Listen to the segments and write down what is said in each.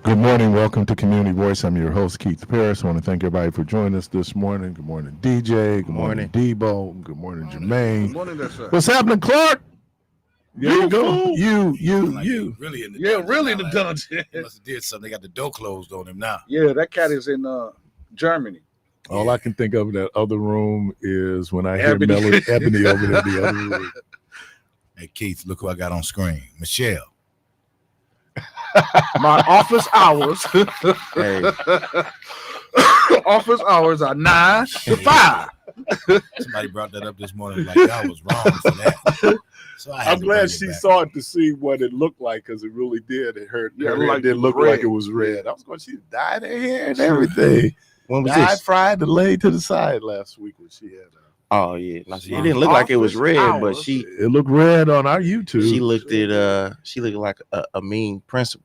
Good morning. Welcome to Community Voice. I'm your host, Keith Parris. I want to thank everybody for joining us this morning. Good morning, DJ. Good morning, Morning. Debo. Good morning, Jermaine. Good morning, that's What's happening, Clark? There you go. fool. You. Really in the Yeah, dungeon really now, the like, dungeon. He must have did something. They got the door closed on him now. Yeah, that cat is in Germany. All I can think of in that other room is when I Ebony. hear Ebony over there in the other room. Hey, Keith, look who I got on screen. Michelle. My office hours. Hey, Office hours are 9 to 5. Somebody brought that up this morning. Like, I was wrong for that. So I had I'm to glad bring it she back. saw it to see what it looked like because it really did. It hurt. Yeah, Her like hair did it was look red. like it was red. I was going, she dyed her hair and everything. when was Dyed, this? fried, and laid to the side last week when she had Oh yeah, no, it My didn't look like it was office red, but hours. it looked red on our YouTube. she looked like a mean principal.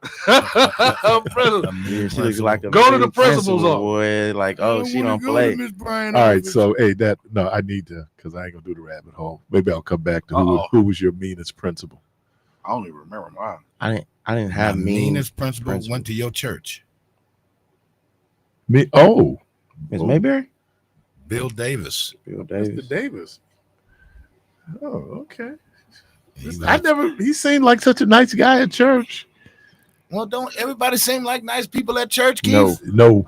President. Yeah, she looked like a Go to mean the principal's principal, boy. Like, oh, she don't play. All right, so hey, I need to because I ain't gonna do the rabbit hole. Maybe I'll come back to who was your meanest principal. I don't even remember mine. I didn't have My mean meanest principal went to your church. Me? Oh, Miss Mayberry. Bill Davis. Bill Davis. Mr. Davis. Oh, okay. He was- He seemed like such a nice guy at church. Well, don't everybody seem like nice people at church, Keith? No.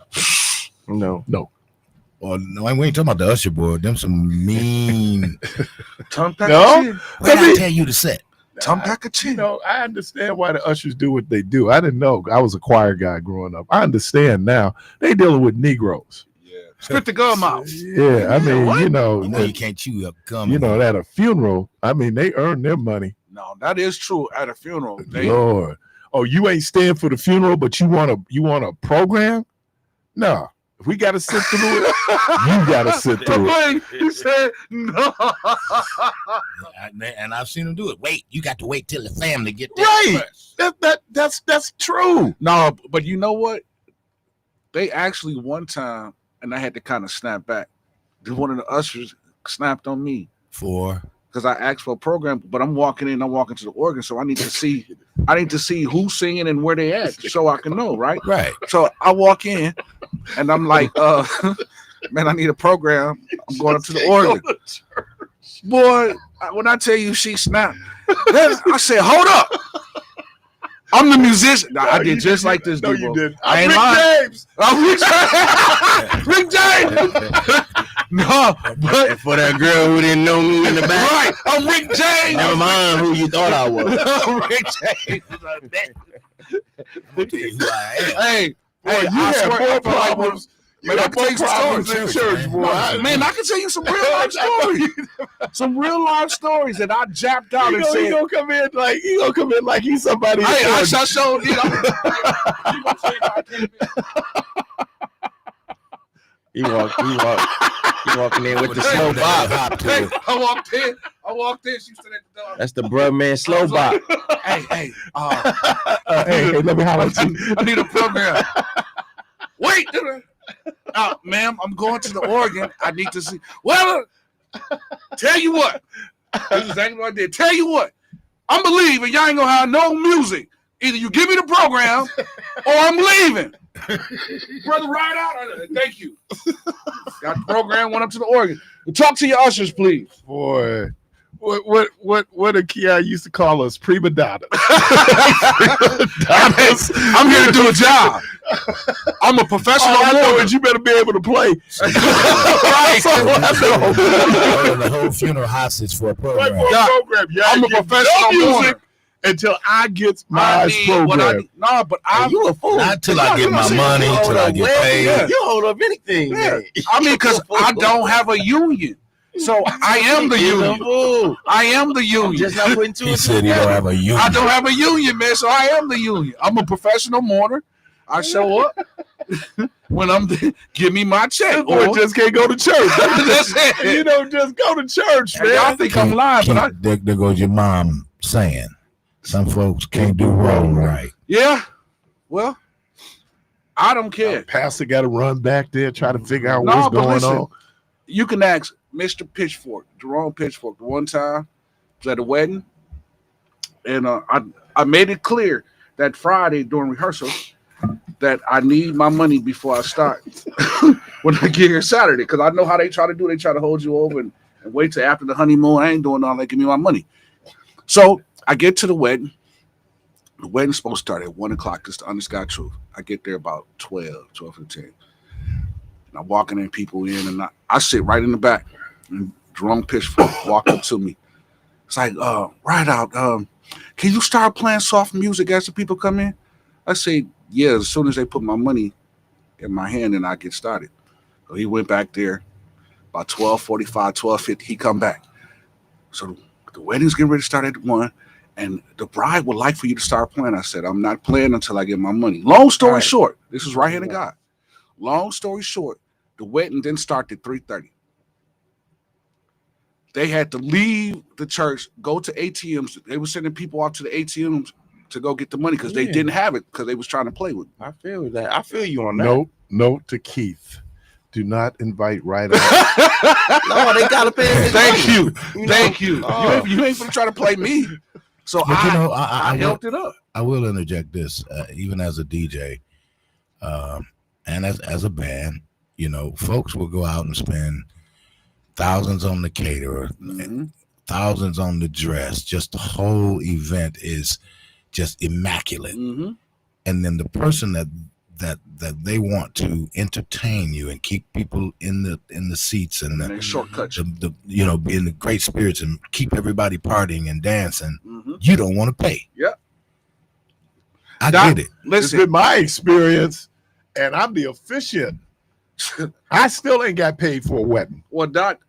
Or no, we ain't talking about the usher board. Them some mean. Tongue pack No. of chin. What did I tell you to set? Tongue pack of chin. I understand why the ushers do what they do. I didn't know. I was a choir guy growing up. I understand now. They dealing with Negroes. Yeah. Spit the gum out. Yeah, I mean, what? You know you can't chew up gum. at a funeral, I mean, they earn their money. No, that is true at a funeral. Lord. Oh, you ain't staying for the funeral, but you want a program? No. If we got to sit through it, you got to sit through it. He said no. And I've seen them do it. Wait, you got to wait till the family get there. Right. first. That's true. No, but you know what? They actually one time, and I had to kind of snap back. One of the ushers snapped on me For because I asked for a program, but I'm walking to the organ, so I need to see who's singing and where they at, so I can know, right? right. So I walk in, and I'm like, man, I need a program. I'm going up to the organ. Boy, when I tell you she snapped, then I said, hold up. I'm the musician. I did just like this, No, dude. you did. I ain't Rick lying. James. I'm Rick James. No, but And for that girl who didn't know me in the back, right, I'm Rick James. never mind who you thought I was. I'm Rick James. I'll tell you who I am. Hey, Boy, hey, you I had swear, more I feel like problems. Man, I can tell you some problems stories. in church, boy. Man, I can tell you some real life stories. Some real life stories that I japped out and He said, gonna come in like he's somebody. hey, I in church. showed you. He walking in with the slow bop. Hey, I walked in. She stood at the door. That's the bruh man slow bop. Hey, Hey, let me holler at you. I need a program. Wait, ma'am, I'm going to the organ. I need to see. Well, tell you what. This is exactly what I did. Tell you what. I'm believing y'all ain't gonna have no music. Either you give me the program or I'm leaving. Brother, ride out. Thank you. Got the program, went up to the organ. Talk to your ushers, please. Boy, what a Kia used to call us prima donna. I'm here to do a job. I'm a professional. All I know is you better be able to play. Right. That's all I know. Holding the whole funeral hostage for a Right program. for Yeah. a program. Yeah, I'm a get professional no music mourner. until I get my I need what I program. need. No, but I You a fool. Not till I get my money, till I get paid. You hold up anything, man. I mean, because I don't have a union. So I am the He's a union. fool. I am the union. Just not putting two He and two said he don't together. have a union. I don't have a union, man. So I am the union. I'm a professional mourner. I show up when I'm there. Give me my check. Or just can't go to church. That's it. You don't just go to church, And y'all man. think I'm lying, but I, There goes your mom saying, some folks can't do wrong right. yeah. Well, I don't care. Pastor got to run back there, try to figure out No, what's but going listen. on. You can ask Mr. Pitchfork, Jerome Pitchfork. The one time I was at a wedding, and I made it clear that Friday during rehearsal that I need my money before I start when I get here Saturday, because I know how they try to do. They try to hold you over and wait till after the honeymoon. I ain't doing all that. Give me my money. So I get to the wedding. The wedding's supposed to start at 1 o'clock. Just the honest God truth. I get there about 12:15. And I'm walking in, people in, and I sit right in the back. And Jerome Pitchfork walk up to me. It's like, right out. Can you start playing soft music as the people come in? I say, yeah, as soon as they put my money in my hand and I get started. So he went back there about 12:45, 12:50, he come back. So the wedding's getting ready to start at 1, and the bride would like for you to start playing. I said, I'm not playing until I get my money. Long story short, this is right hand of God. Long story short, the wedding didn't start at 3:30. They had to leave the church, go to ATMs. They were sending people out to the ATMs to go get the money because they didn't have it because they was trying to play with it. I feel that. I feel you on that. Note to Keith. Do not invite right out. No, they gotta pay. Thank you. You ain't gonna try to play me. So But I helped it up. I will interject this, even as a DJ, and as a band, folks will go out and spend thousands on the caterer, thousands on the dress. Just the whole event is just immaculate. Mm-hmm. And then the person that they want to entertain you and keep people in the seats and they shortcut the be in the great spirits and keep everybody partying and dancing. Mm-hmm. You don't want to pay. Yep. I get it. It's been my experience, and I'm the officiant. I still ain't got paid for a wedding. Well, Doc,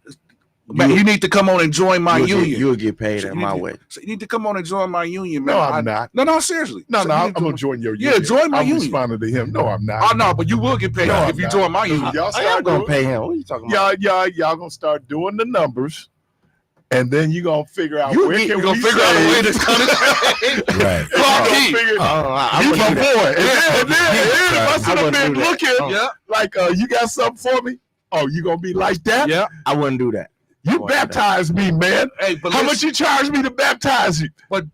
man, you need to come on and join my union. You'll get paid at my wedding. So you need to come on and join my union, man. No, I'm not. No, seriously. No, So I'm gonna join your union. Yeah, join my I'm union. responding to him. No, I'm not. Oh no, but you will get paid if you join my union. Y'all I am gonna pay him. What are you talking about? Y'all gonna start doing the numbers, and then you gonna figure out You're where gonna figure out a way to cut it. Right. He's my boy. And then must I have wouldn't been do that. looking like, you got something for me? Oh, you gonna be like that? Yeah. I wouldn't do that. You baptized me, man. Hey, but How much you charge me to baptize you? But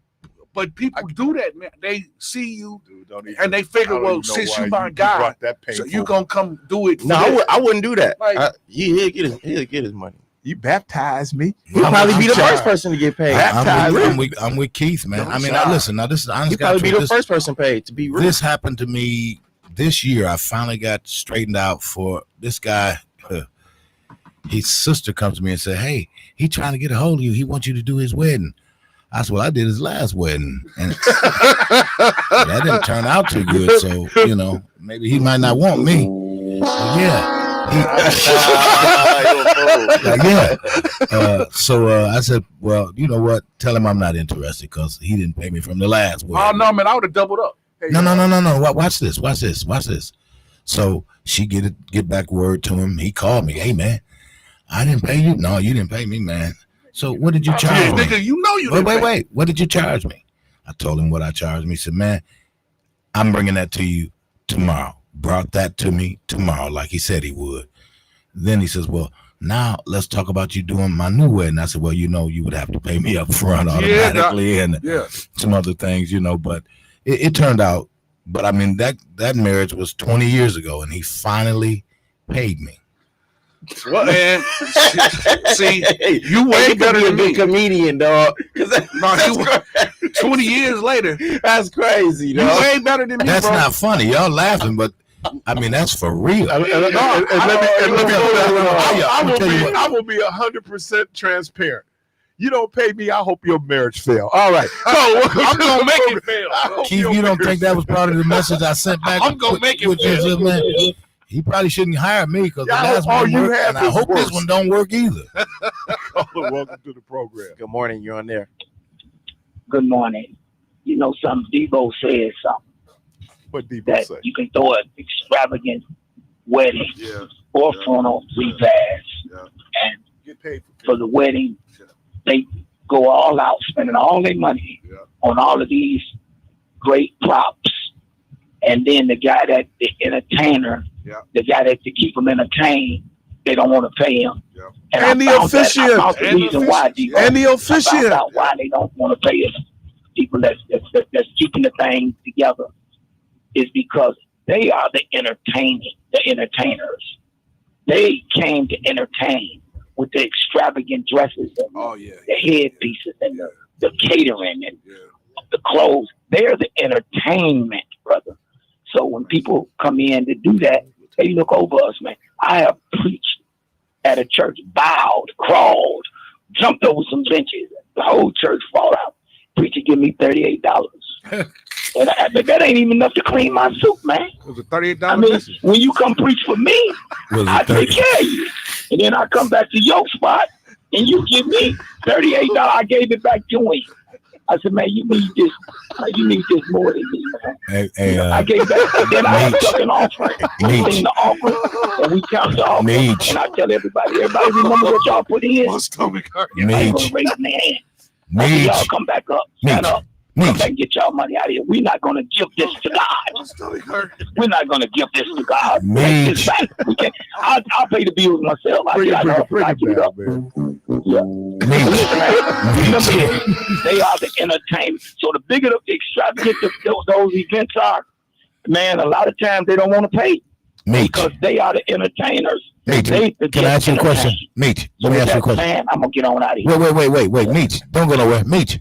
people do that, man. They see you Dude, and they figure, well, since you my guy, so you gonna come do it. No, I wouldn't do that. Like, he'll get his money. You baptized me. He'll probably be the first person to get paid. I'm with Keith, man. Don't I mean, try. listen. Now, this is honest. He'll probably be the first person paid. To be real, This happened to me this year. I finally got straightened out for this guy. His sister comes to me and said, "Hey, he trying to get a hold of you. He wants you to do his wedding." I said, "Well, I did his last wedding, and that didn't turn out too good. So, maybe he might not want me." But so I said, "Well, you know what? Tell him I'm not interested because he didn't pay me from the last wedding." oh no, man, I would have doubled up. Hey, No. Watch this. So she get back word to him. He called me. "Hey, man, I didn't pay you." "No, you didn't pay me, man." "So what did you charge me?" Nigga, you know you Wait. What did you charge me? I told him what I charged me. He said, "Man, I'm bringing that to you tomorrow." Brought that to me tomorrow, like he said he would. Then he says, "Well, now let's talk about you doing my new wedding." I said, "Well, you would have to pay me up front automatically and some other things, But it turned out. But I mean, that marriage was 20 years ago, and he finally paid me. What, man? See, you way better than me. Comedian, dog. 20 years later, That's crazy, you dog. way better than me. That's bro. not funny. Y'all laughing, but I mean, that's for real. I will be 100% transparent. You don't pay me, I hope your marriage fail. All right. So I'm gonna make it fail. Keith, you don't think that was part of the message I sent back? I'm gonna make it fail. Man, he probably shouldn't hire me because the last all one you worked, have and I is hope this worse. one don't work either. Welcome to the program. Good morning. You're on there. Good morning. You know something? Debo said something What Debo that say? you can throw an extravagant wedding Yeah. or funeral repast, and Get paid for the wedding, they go all out, spending all their money on all of these great props, and then the entertainer, the guy that to keep them entertained, they don't want to pay him. And the officiant. The reason why, Debo, And the I officiant. found out why they don't want to pay it. People that's keeping the thing together is because They are the entertainers. They came to entertain with the extravagant dresses and the headpieces and the catering and the clothes. They're the entertainment, brother. So when people come in to do that, they look over us, man. I have preached at a church, bowed, crawled, jumped over some benches. The whole church fall out. Preacher give me $38. But that ain't even enough to clean my suit, man. It was a $38 I mean, message. when you come preach for me, I take care of you. And then I come back to your spot and you give me $38. I gave it back to him. I said, man, you need this. You need this more than me, man. I gave back. And then I took an offering. We sing the offering and we count the offering. And I tell everybody remember what y'all put in. My stomach hurt. Everybody raise their hand. Y'all come back up. Stand up. Come back and get y'all money out of here. We're not going to give this to God. My stomach hurt. We're not going to give this to God. Take this back. We can't. I'll pay the bills myself. Bring it back, man. Yeah. Listen, man, remember this. They are the entertainment. So the bigger the extravagant those events are, man, a lot of times they don't want to pay. Because they are the entertainers. Can I ask you a question? Meech, let me ask you a question. Man, I'm going to get on out of here. Wait. Meech, don't go nowhere. Meech.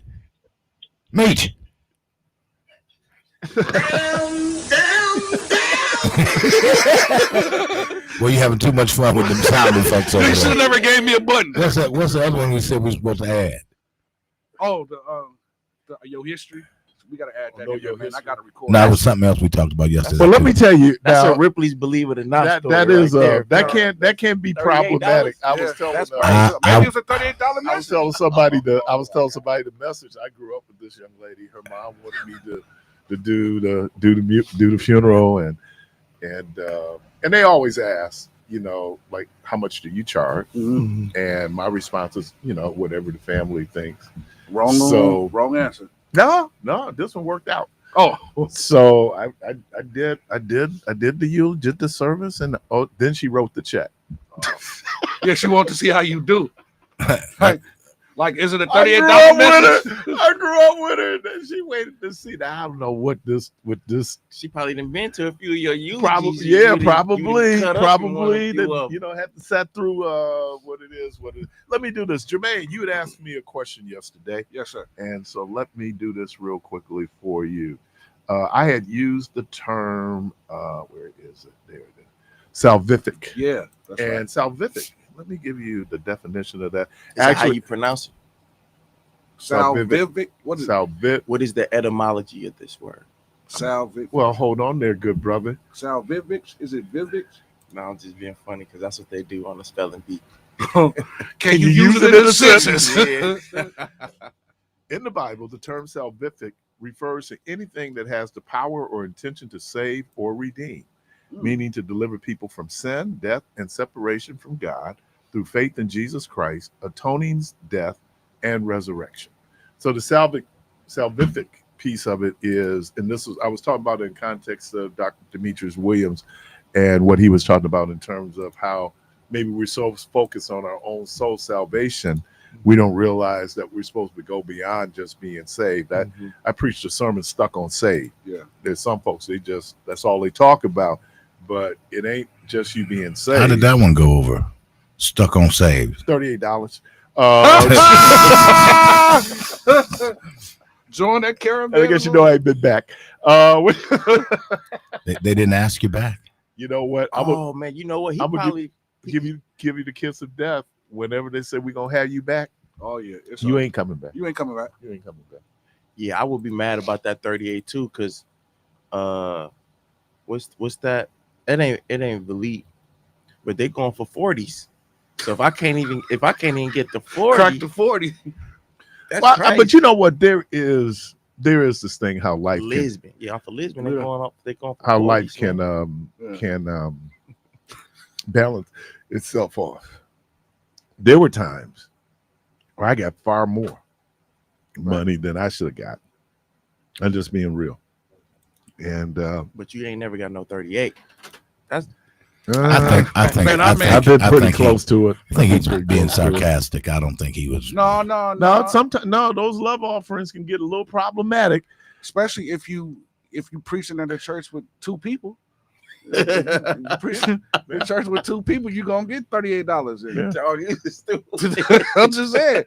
Well, you having too much fun with them sound effects over there. You should have never gave me a button. What's the other one we said we were supposed to add? Oh, the your history. We gotta add that. Man. I gotta record. No, it was something else we talked about yesterday. Well, let me tell you. That's now, a Ripley's Believe It or Not story. That is right there. that can be problematic. I was telling maybe it's a $38 I was message. telling somebody the message. I grew up with this young lady. Her mom wanted me to do the funeral, and they always ask, like, how much do you charge? Mm-hmm. And my response is, whatever the family thinks. Wrong answer. No, this one worked out. Oh, so I did the service, and then she wrote the check. Yeah, she wanted to see how you do. Like, is it a $38 message? I grew up with her, and then she waited to see that. I don't know what this. She probably didn't been to a few of your eulogies. Probably. That Had to sat through what it is. Let me do this, Jermaine. You had asked me a question yesterday. Yes, sir. And so let me do this real quickly for you. I had used the term. Where is it? There it is. Salvific. Yeah, that's right. And salvific. Let me give you the definition of that. Actually, how you pronounce it? Salvific. What is salvific? What is the etymology of this word? Salvific. Well, hold on there, good brother. Salvific. Is it Vivic? No, I'm just being funny because that's what they do on the spelling bee. Can you use it in a sentence? In the Bible, the term salvific refers to anything that has the power or intention to save or redeem, meaning to deliver people from sin, death, and separation from God through faith in Jesus Christ, atoning's death and resurrection. So the salvific piece of it is, and I was talking about it in context of Dr. Demetrius Williams and what he was talking about in terms of how maybe we're so focused on our own soul salvation, we don't realize that we're supposed to go beyond just being saved. I preached a sermon stuck on saved. Yeah. There's some folks, that's all they talk about, but it ain't just you being saved. How did that one go over? Stuck on saved. $38. Join that caravan. I guess I ain't been back. They didn't ask you back. You know what? Man, you know what? I'm gonna give you the kiss of death whenever they say we're gonna have you back. Oh yeah, you ain't coming back. You ain't coming back. Yeah, I would be mad about that 38 too, because what's that? It ain't Believe, but they going for 40s. So if I can't even get the 40, crack the 40. That's crazy. But you know what? There is this thing how life Lisbon. Off of Lisbon, they're going up. They're going for how 40s, life man. can balance itself off. There were times where I got far more money than I should have got. I'm just being real. And but you ain't never got no 38. That's I think I've been pretty close to it. I think he's being sarcastic. I don't think he was. No. Sometimes those love offerings can get a little problematic, especially if you preaching at a church with two people. Preaching in church with 2 people, you're gonna get $38 in. Yeah. Oh, you stupid. I'm just saying.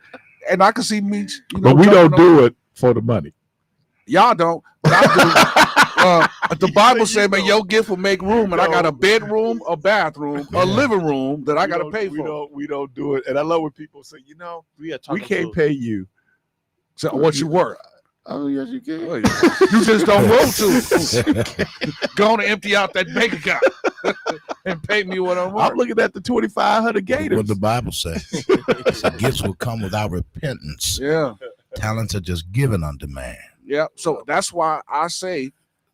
And I can see me, But we don't do it for the money. Y'all don't, but I do. The Bible said, man, your gift will make room, and I got a bedroom, a bathroom, a living room that I got to pay for. We don't do it. And I love when people say, we can't pay you. So what you worth? Oh, yes, you can. You just don't want to. Go on and empty out that bank account and pay me what I'm worth. I'm looking at the 2,500 Gators. What the Bible says. The gifts will come without repentance. Yeah. Talents are just given unto man. Yeah. So that's why I say,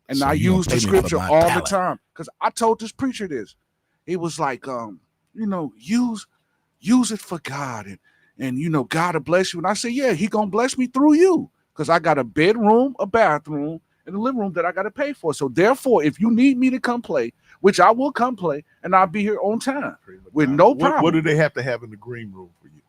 and So I you use gonna the pay me for scripture my all talent. the time. Because I told this preacher this. He was like, use it for God. And God will bless you. And I said, yeah, he going to bless me through you. Because I got a bedroom, a bathroom, and a living room that I got to pay for. So therefore, if you need me to come play, which I will come play, and I'll be here on time with no problem. What do they have to have in the green room for you?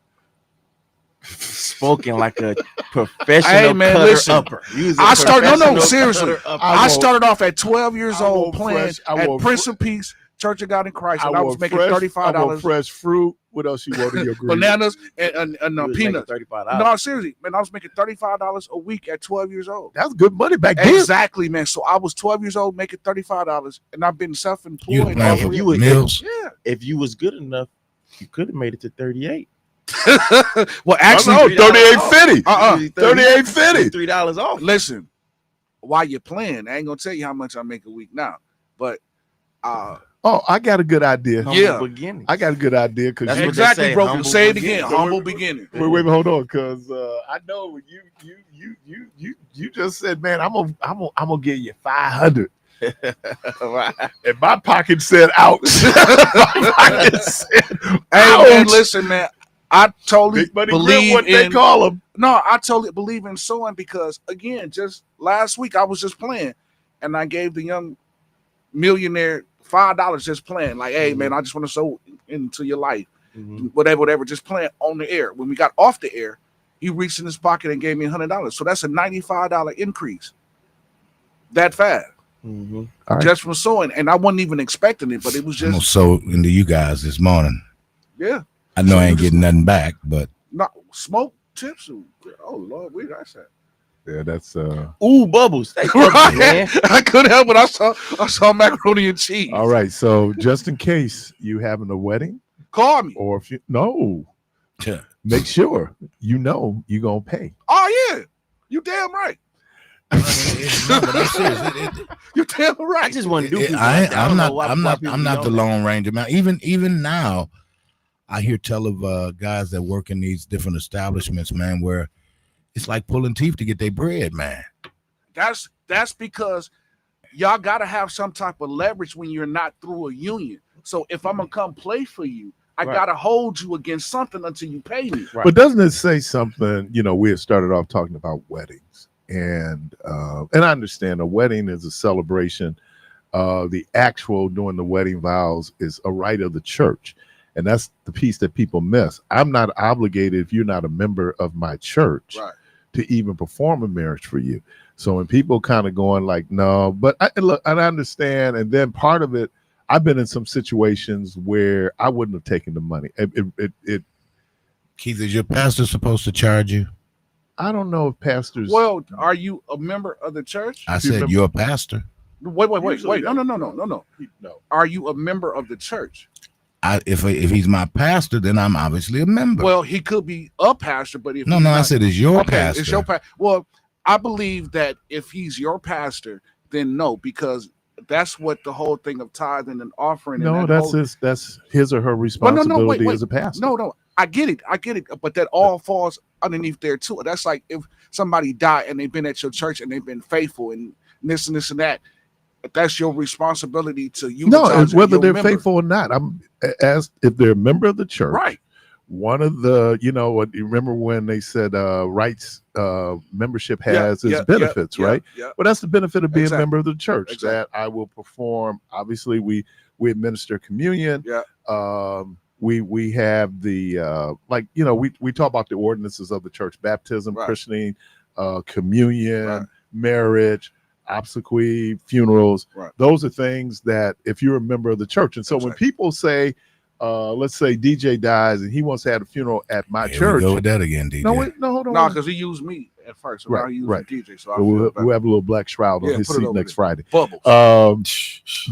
Spoken like a professional Hey, man, cutter listen. upper. I started Professional seriously. cutter upper. I started off at 12 years I old want playing fresh- I at want Prince of Peace Church of God in Christ, and I was want making fresh- I $35. want fresh fruit. What else you want in your green room? Bananas and You was making peanuts. $35. No, seriously, man, I was making $35 a week at 12 years old. That's good money back then. Exactly, man. So I was 12 years old making $35, and I've been You self-employed. playing if for you would- Mills? Yeah. If you was good enough, you could have made it to 38. Well, actually, no, 38.50. 38.50. $3 off. listen, while you're playing, I ain't gonna tell you how much I make a week now, but Oh, I got a good idea. Humble Yeah. beginnings. I got a good idea because That's what they exactly, say, bro. humble Say it again. beginning. Humble beginning. wait, hold on, because I know you just said, man, I'm gonna give you 500. Right. And my pocket said ouch. My pocket said, Hey, man, ouch. listen, man. I totally Big money grip, believe what they in. call them. No, I totally believe in sewing because, again, just last week I was just playing, and I gave the young millionaire $5 just playing. Like, hey, man, I just want to sew into your life, whatever, just playing on the air. When we got off the air, he reached in his pocket and gave me $100. So that's a $95 increase. That fast, All right. just from sewing, and I wasn't even expecting it, but it was I'm gonna just sew into you guys this morning. yeah. I know I ain't getting nothing back, but Not smoke tips. Oh Lord, where did I say? Yeah, that's Ooh, bubbles. Stay Right. focused, man. I couldn't help it. I saw macaroni and cheese. all right. So just in case you having a wedding, Call me. or if you no, yeah. make sure you're gonna pay. Oh yeah, you damn right. No, but I'm serious. You damn right. I just want to do people I, like that. I don't know why I'm not people I'm not don't the know. Lone Ranger man. Even now, I hear tell of guys that work in these different establishments, man, where it's like pulling teeth to get their bread, man. That's because y'all gotta have some type of leverage when you're not through a union. So if I'm gonna come play for you, I Right. gotta hold you against something until you pay me. Right. But doesn't it say something? We had started off talking about weddings, and I understand a wedding is a celebration. The actual doing the wedding vows is a right of the church, and that's the piece that people miss. I'm not obligated if you're not a member of my church Right. to even perform a marriage for you. So when people kind of going like, no, but I understand, and then part of it, I've been in some situations where I wouldn't have taken the money. Keith, is your pastor supposed to charge you? I don't know if pastors. Well, are you a member of the church? I said you're a pastor. Wait. Usually No. no. Are you a member of the church? If he's my pastor, then I'm obviously a member. Well, he could be a pastor, but if no, he's I not- said it's your okay, pastor. it's your pastor. Well, I believe that if he's your pastor, then no, because that's what the whole thing of tithing and offering. No, and that's his or her Well, responsibility wait. as a pastor. No, I get it, but that all falls underneath there too. That's like if somebody died and they've been at your church and they've been faithful and this and that. That's your responsibility to you. No, it's whether they're faithful or not. I'm asked if they're a member of the church. Right. One of the, you remember when they said rights membership has its benefits, right? Yeah. Well, that's the benefit of being Exactly. a member of the church, Exactly. that I will perform. Obviously, we administer communion. Yeah. We have the we talk about the ordinances of the church: baptism, Right. christening, communion, Right. marriage. obsequies, funerals. Right. Those are things that if you're a member of the church. And so when people say, let's say DJ dies and he wants to have a funeral at my Here church. we go with that again, DJ. No, hold on. No, because he used me at first. So now he using DJ. So we'll have a little black shroud on his seat next Friday. Bubbles.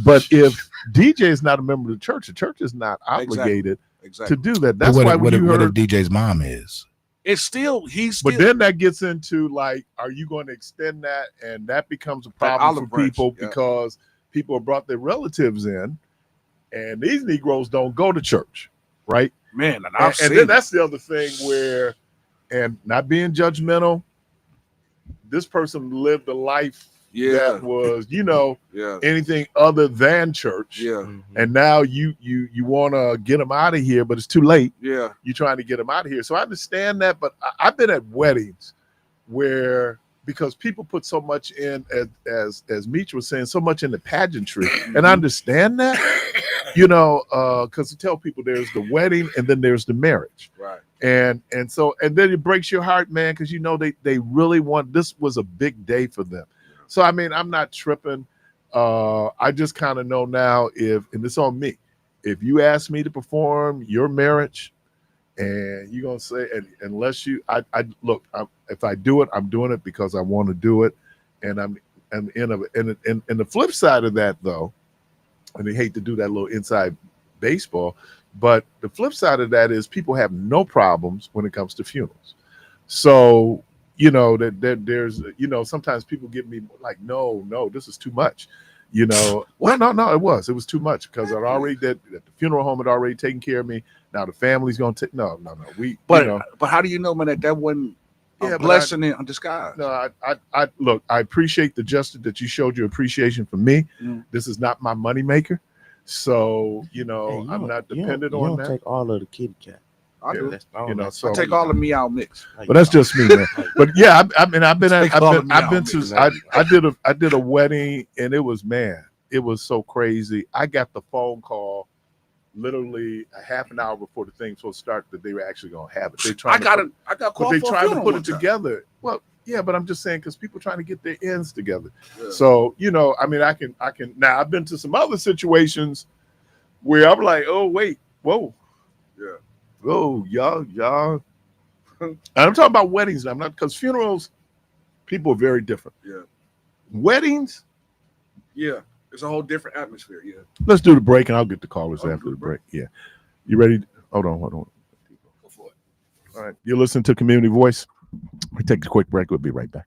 But if DJ is not a member of the church is not obligated to do that. That's why what if DJ's mom is? It's still But then that gets into like, are you going to extend that? And that becomes a problem for people because people have brought their relatives in, and these Negroes don't go to church, right? Man, and then that's the other thing where, and not being judgmental, this person lived a life that was, anything other than church. Yeah. And now you want to get them out of here, but it's too late. Yeah. You're trying to get them out of here. So I understand that, but I've been at weddings where, because people put so much in, as Meech was saying, so much in the pageantry. And I understand that, because to tell people there's the wedding and then there's the marriage. Right. And then it breaks your heart, man, because they really want, this was a big day for them. So I mean, I'm not tripping. I just kind of know now and it's on me. If you ask me to perform your marriage, and you're gonna say, unless you, if I do it, I'm doing it because I want to do it, and the flip side of that, though, and I hate to do that little inside baseball, but the flip side of that is people have no problems when it comes to funerals. So that there's sometimes people give me like, no, this is too much. Well, no, it was too much because I already that the funeral home had already taken care of me. Now the family's gonna take no. But how do you know, man, that wasn't a blessing in disguise? No, I look, I appreciate the justice that you showed your appreciation for me. This is not my money maker, so I'm not dependent on that. You don't take all of the kitty cat. I do. So I take all of me out mix. But that's just me, man. But yeah, I did a wedding, and it was so crazy. I got the phone call literally a half an hour before the thing was supposed to start that they were actually gonna have it. I got called, but they tried to put it together. Well, yeah, but I'm just saying because people trying to get their ends together. Yeah. So I mean, I can now. I've been to some other situations where I'm like, oh wait, whoa, yeah. Oh, y'all. And I'm talking about weddings now. I'm not, because funerals, people are very different. Yeah. Weddings, yeah, it's a whole different atmosphere. Yeah. Let's do the break, and I'll get the callers after the break. Yeah. You ready? Hold on. Go for it. All right. You're listening to Community Voice. We take a quick break. We'll be right back.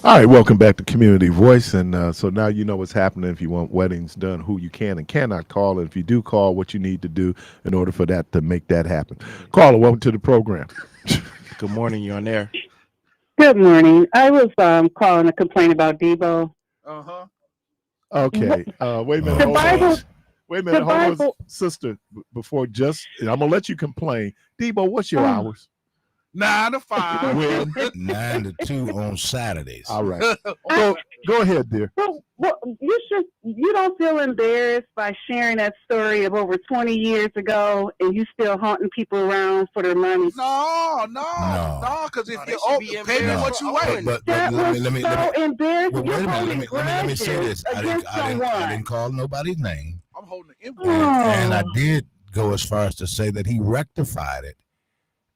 All right, welcome back to Community Voice. And so now you know what's happening if you want weddings done, who you can and cannot call. And if you do call, what you need to do in order for that to make that happen. Caller, welcome to the program. Good morning, you on there? Good morning. I was calling to complain about Debo. Uh-huh. Okay. Wait a minute. The Hold Bible. on. Wait a minute. The Hold on, Bible. sister. Before just, I'm going to let you complain. Debo, what's your hours? 9 to 5. When? 9 to 2 on Saturdays. All right. Go ahead, dear. Well, you don't feel embarrassed by sharing that story of over 20 years ago, and you still haunting people around for their money. No, because if you pay me what you weigh. But That was let me so embarrassing. well, You're wait a holding minute. Let me say grudges this. I against someone. didn't call nobody's name. I'm holding an Oh. And I did go as far as to say that he rectified it.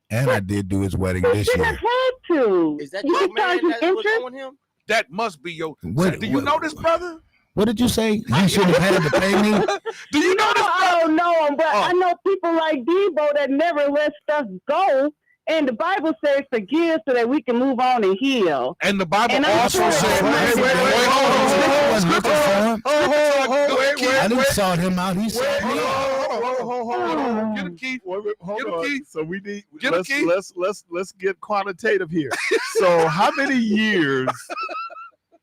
And I did do his wedding You this shouldn't year. have had to. Is that You your just charge man his that was interest? on him? That must be your. What- do you what- know this brother? What did you say? You should have had to pay me? Do you know this I don't know him, but Oh. I know people like Debo that never let stuff go. And the Bible says forgive so that we can move on and heal. And the Bible And I'm also sure said, that- wait, I wasn't looking for him. I didn't wait. sought him out. He sought me out. Hold on. Get a key. Hold Get a on. key. So we need Get a key. let's get quantitative here. So how many years?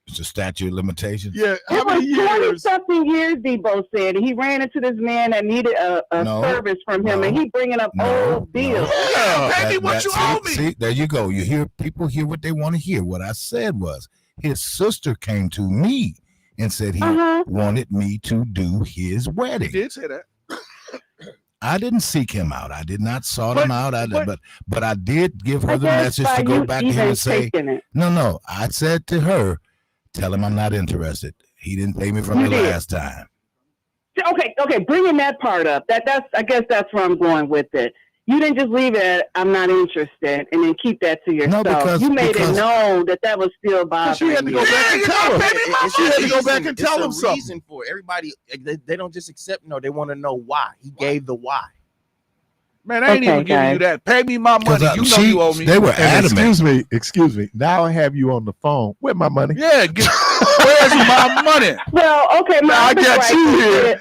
It's a statute of limitations. Yeah, how It was many years? 20-something years, Debo said. And he ran into this man that needed a No, service from him, and he bringing up old bills. Yeah, pay me what you owe me. See, there you go. You hear people hear what they want to hear. What I said was his sister came to me and said he wanted me to do his He wedding. did say that. I didn't seek him out. I did not sought him out. but- But I did give her I the guess message by to go you back to him even and say, taking it. no. I said to her, tell him I'm not interested. He didn't pay me from You the did. last time. Okay, bringing that part up. That's I guess that's where I'm going with it. You didn't just leave it at, I'm not interested, and then keep that to yourself. because- you made because- it known that was still bothering She had to go you. back and tell him. She had to go back and tell him It's a something. reason for it. Everybody. They don't just accept. No, they want to know why. He gave the why. Man, I ain't Okay, even giving you that. Pay me my money. You know you owe me. They were And adamant. excuse me. Now I have you on the phone. Where my money? Yeah, where's my money? Well, okay, Now I my got you here.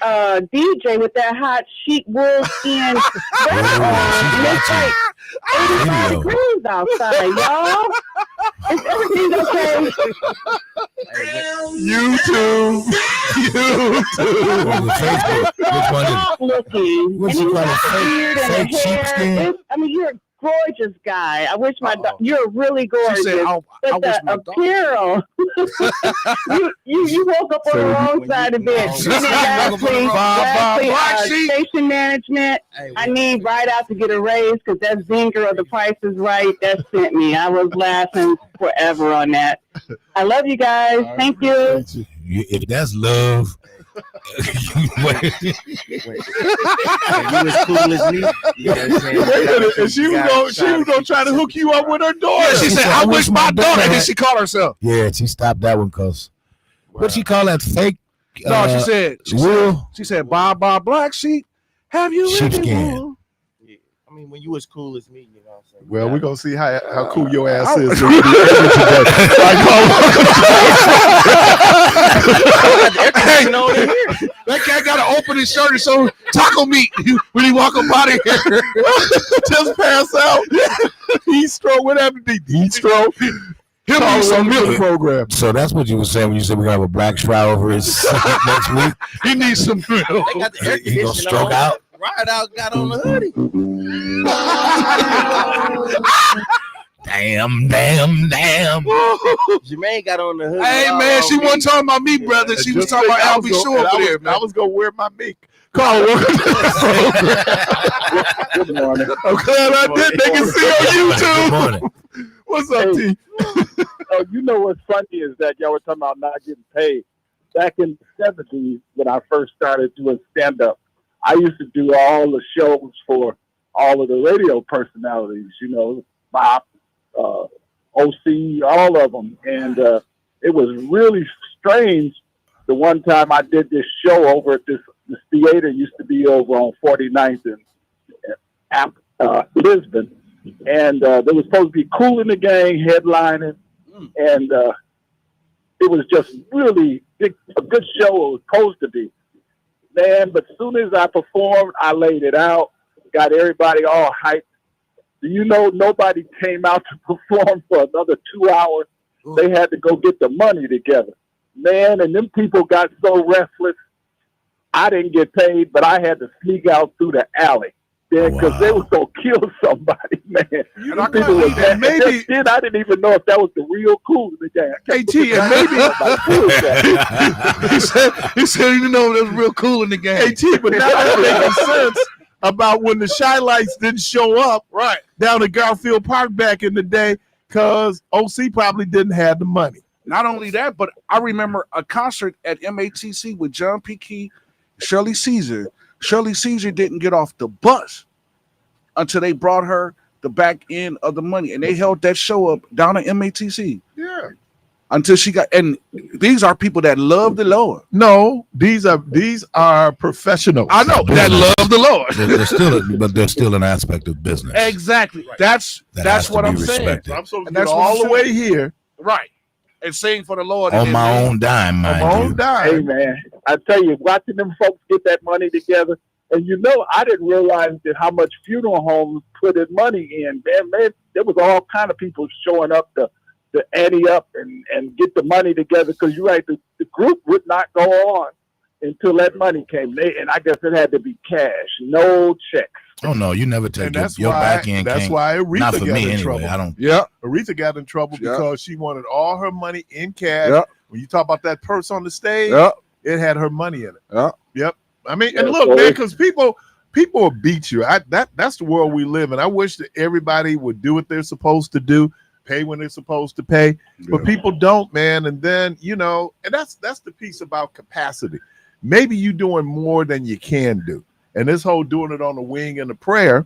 DJ with that hot sheep wool skin. It's like 85 Video. degrees outside, y'all. Is everything okay? YouTube. Over Facebook. Which one is it? Stop looking. What's And it you called, got a the beard and fake the hair. sheepskin? I mean, you're a gorgeous guy. I wish my you're really She gorgeous. said, I But wish the my dog. apparel, you woke up on the wrong side of bed. No. And then lastly, Black sheep. station management. Hey, I need right out to get a raise because that zinger of The Price is Right that sent me. I was laughing forever on that. I love you guys. Thank you. If that's love, you as cool as me. You know what I'm saying? Wait a minute. And she was gonna try to hook you up with her daughter. Yeah, she said, I wish my daughter. And then she called herself. yeah, she stopped that one because what she call that fake? No, she wool. Bob Black Sheep. Have you really Sheepskin. wool? Yeah. I mean, when you as cool as me, you know what I'm saying? Well, we're gonna see how cool your ass I- is. Hey, that guy got to open his shirt and show taco meat when he walk up out of here. Just pass out. Heat stroke. What happened to heat stroke? He'll be some milk. Program. So that's what you were saying when you said we're gonna have a black shroud over his next week. He needs some milk. They got the air He gonna conditioner stroke on. out. Ride out got on the hoodie. Damn. Jermaine got on the hoodie. Hey, man, she wasn't talking about me, brother. She was talking about Albie Shore over there, I man. was gonna wear my mink. Carl, welcome to the program. Good morning. I'm glad I did. They can see on Good YouTube. morning. What's up, T? You know what's funny is that y'all were talking about not getting paid. Back in the 70s, when I first started doing stand-up, I used to do all the shows for all of the radio personalities, you know, Bob, OC, all of them. And it was really strange the one time I did this show over at this theater used to be over on 49th in Lisbon. And there was supposed to be Cool in the Gang headlining. And it was just really a good show. It was supposed to be, man. But as soon as I performed, I laid it out, got everybody all hyped. Do you know nobody came out to perform for another 2 hours? They had to go get the money together, man. And them people got so restless. I didn't get paid, but I had to sneak out through the alley because they was gonna kill somebody, man. And I maybe then I didn't even know if that was the real cool in the game. KT, and maybe he said you know that was real cool in the game. KT, but now that makes sense about when the Shy Lights didn't show up right down at Garfield Park back in the day because OC probably didn't have the money. Not only that, but I remember a concert at MATC with John P. Key, Shirley Caesar. Shirley Caesar didn't get off the bus until they brought her the back end of the money, and they held that show up down at MATC. Yeah. Until she got, and these are people that love the Lord. No, these are professionals. I know that love the Lord. There's still an aspect of business. Exactly. Right. That's what I'm respected. saying. I'm supposed to And get that's all what the way here Right. And sing for the Lord. On my own dime, mind on my you. own dime. Hey, man, I tell you, watching them folks get that money together, and you know, I didn't realize that how much funeral homes put in money in. Man, there was all kind of people showing up to ante up and get the money together because you're right, the group would not go on until that money came. And I guess it had to be cash, no checks. Oh no, you never take your back end. That's why Aretha not for got me in anyway. trouble. I don't. Yeah. Aretha got in trouble because she wanted all her money in cash. Yeah. When you talk about that purse on the stage, Yeah. it had her money in it. Yeah. Yep. I mean, Yeah, and look, so man, because people will beat you. That's the world we live in. I wish that everybody would do what they're supposed to do, pay when they're supposed to pay, but people don't, man. And then and that's the piece about capacity. Maybe you doing more than you can do, and this whole doing it on the wing and the prayer.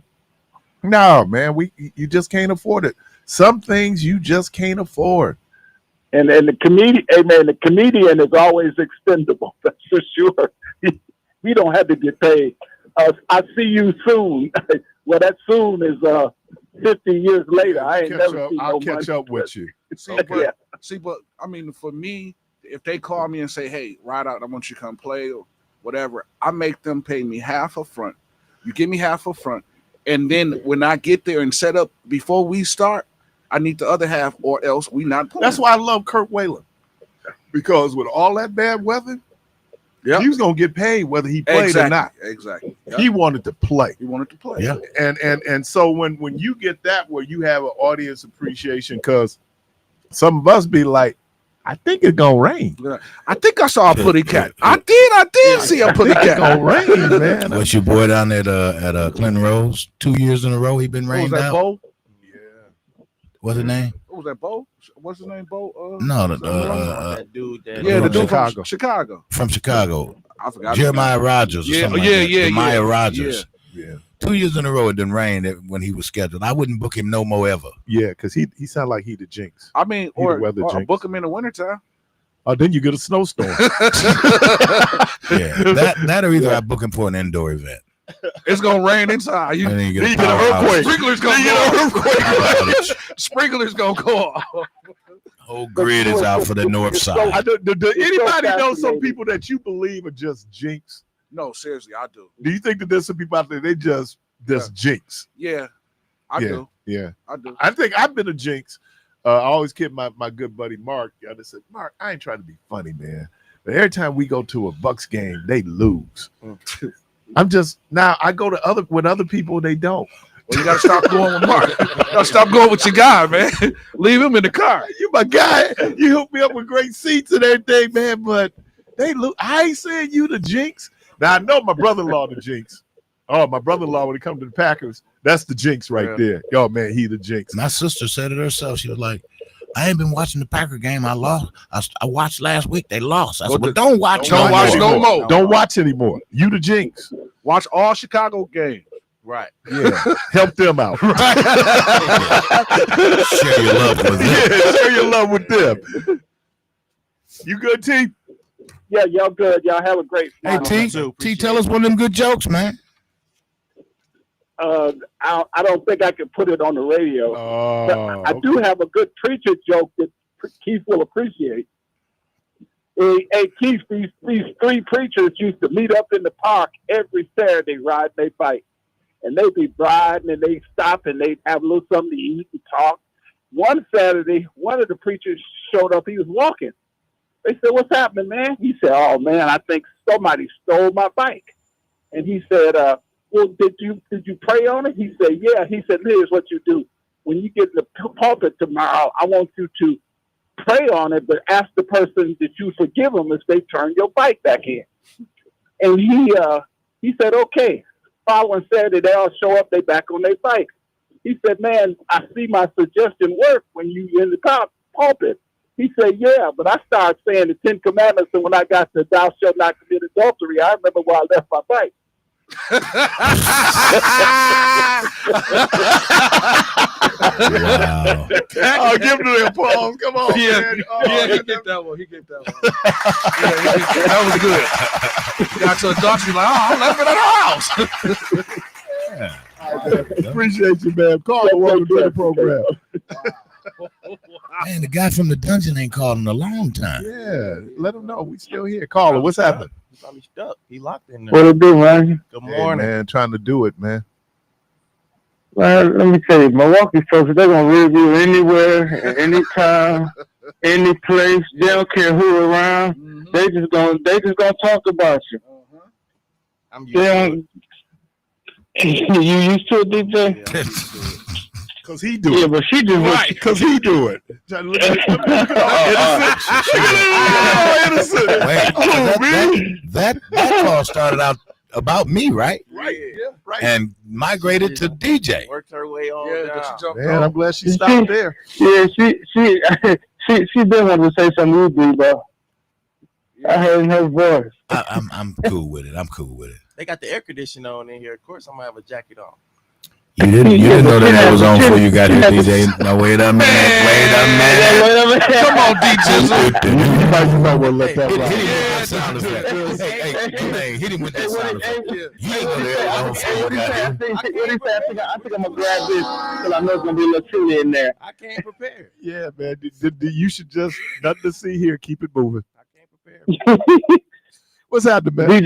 No, man, you just can't afford it. Some things you just can't afford. And the comedian, the comedian is always expendable. That's for sure. He don't have to get paid. I see you soon. Well, that soon is 50 years later. I ain't never seen I'll no catch money. up with you. But I mean, for me, if they call me and say, "Hey, ride out, I want you to come play," or whatever, I make them pay me half up front. You give me half up front. And then when I get there and set up before we start, I need the other half, or else we not playing. That's why I love Kirk Whalen, because with all that bad weather, he was gonna get paid whether he played or not. Exactly. Yep. He wanted to play. He wanted to play. Yeah. And so when you get that where you have an audience appreciation, because some of us be like, I think it's gonna rain. I think I saw a putty cat. I did see a putty cat. It's gonna rain, man. What's your boy down at Clinton Rose? 2 years in a row he been What was rained that, out. Bo? What's his name? What was that, Bo? What's his name, Bo? No, that dude. the From dude Chicago. from Chicago. from Chicago. I forgot. Jeremiah Rogers. Or something like that. Jeremiah Rogers. Yeah. 2 years in a row it didn't rain when he was scheduled. I wouldn't book him no more ever. Yeah, because he sounded like he the jinx. I mean, He the or weather jinx. book him in the wintertime. Oh, then you get a snowstorm. Yeah, that or either I book him for an indoor event. It's gonna rain inside. And then you Then you get get a an power earthquake. outage. Sprinklers gonna go off. Sprinklers gonna go off. Whole grid is out for the north side. Do anybody know some fascinating. people that you believe are just jinx? No, seriously, I do. Do you think that there's some people out there they just jinx? Yeah, I do. Yeah. I do. I think I've been a jinx. I always kid my good buddy Mark. I just said, Mark, I ain't trying to be funny, man. But every time we go to a Bucks game, they lose. I'm just now I go to with other people, they don't. Well, you gotta stop going with Mark. You gotta stop going with your guy, man. Leave him in the car. You my guy. You hook me up with great seats and everything, man. But they look. I ain't saying you the jinx. Now I know my brother-in-law the jinx. Oh, my brother-in-law when it comes to the Packers, that's the jinx right there. Yo, man, he the jinx. My sister said it herself. She was like, I ain't been watching the Packer game. I lost. I watched last week. They lost. I said, well, don't watch Don't watch no more. Don't watch anymore. You the jinx. Watch all Chicago games. Right. Yeah. Help them out. Share your love with them. Yeah, share your love with them. You good, T? Yeah, y'all good. Y'all have a great Hey, night. T, tell us one of them good jokes, man. I don't think I can put it on the radio. But I do have a good preacher joke that Keith will appreciate. Hey, Keith, these three preachers used to meet up in the park every Saturday riding their bike. And they'd be riding and they'd stop and they'd have a little something to eat and talk. One Saturday, one of the preachers showed up. He was walking. They said, "What's happening, man?" He said, "Oh, man, I think somebody stole my bike." And he said, "Well, did you pray on it?" He said, "Yeah." He said, "Here's what you do. When you get in the pulpit tomorrow, I want you to pray on it, but ask the person that you forgive them if they turn your bike back in." And he said, "Okay." Following Saturday, they all show up. They back on their bike. He said, "Man, I see my suggestion work when you in the pulpit." He said, "Yeah, but I started saying the 10 Commandments, and when I got to thou shalt not commit adultery, I remember where I left my bike." Wow. Oh, give him the applause. Come on, Yeah, man. Oh, yeah, he get that one. That was good. Got to adultery like, "Oh, I left it at our house." appreciate you, man. Carla, welcome to the program. Man, the guy from the dungeon ain't called in a long time. Yeah, let him know we still here. Carla, what's happening? He's probably stuck. He locked in there. What it do, man? Good Hey, morning. man, trying to do it, man. Well, let me tell you, Milwaukee folks, they're gonna review anywhere, anytime, any place. They don't care who around. They just gonna talk about you. I'm used They to it. don't. You used to it, DJ? Yeah, I'm used to it. Because he do Yeah, it. but she just Right, because he do it. Look at it. Innocent. Wait, Oh, man. that call started out about me, right? Right, yeah, right. And migrated to DJ. Worked her way on Yeah, down. but she jumped Man, on. I'm glad she stopped there. Yeah, she did want to say something to you, bro. I heard in her voice. I'm cool with it. I'm cool with it. They got the air conditioner on in here. Of course, I'm gonna have a jacket on. You didn't know that was on before you got here, DJ. No, wait a minute. Come on, DJ. You might want to let that Hit ride. him with that sound effect. Hey, hit him with that sound effect. You ain't gonna let that before you got here. What he said, I think I'm gonna grab this because I know it's gonna be a little chilly in there. I can't prepare. Yeah, man. You should just, nothing to see here. Keep it moving. I can't prepare. What's happening, man?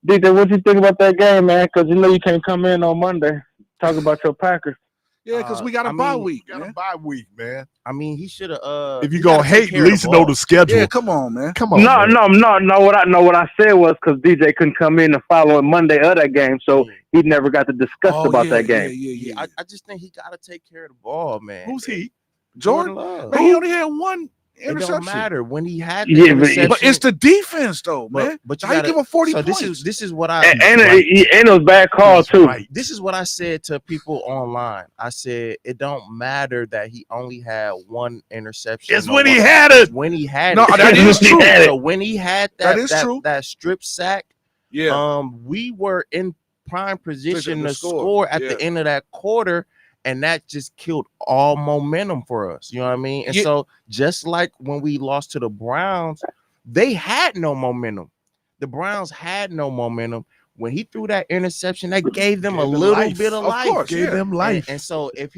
DJ, what you think about that game, man? Because you know you can't come in on Monday. Talk about your Packers. Yeah, because we got a I bye mean, week. You got Man. a bye week, man. I mean, he should have. If you're going to hate, at least know the schedule. Yeah, come on, man. Come on. man. No. What I said was because DJ couldn't come in the following Monday of that game, so he never got to discuss about that game. Yeah, I just think he got to take care of the ball, man. Who's he? Jordan? Love. Man, he only had one It don't interception. matter when he had the Yeah, interception. But it's the defense, though, man. But you How you gotta, give him 40 Oh, so points? this is what I And it was bad call too. Right. This is what I said to people online. I said it don't matter that he only had one interception. It's when he had it. When he had No, it. that is true. So when he had That is true. that strip sack, Yeah. we were in prime position To to score. score at Yeah. the end of that quarter. And that just killed all momentum for us. You know what I mean? And Yeah. so just like when we lost to the Browns, they had no momentum. The Browns had no momentum. When he threw that interception, that gave them a Gave them little life. bit of Of life. course, Gave yeah. them life. And so if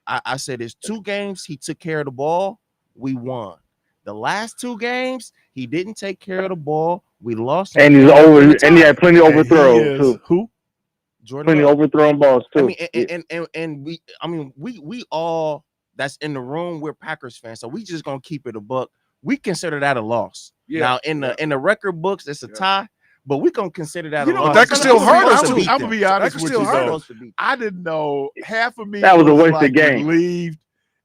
I said it's 2 games, he took care of the ball, we won. The last 2 games, he didn't take care of the ball, we lost. And he's over, and he had plenty of And he overthrows is too. Who? Jordan Plenty Love. of overthrown balls I too. mean, we all that's in the room, we're Packers fans, so we just gonna keep it a buck. We consider that a loss. Yeah. Now in the record books, it's a tie, but we gonna consider that a loss. that can still hurt us, too. I'm gonna be honest can with still you. hurt though. us. I didn't know. Half of me That was a wasted like game. relieved,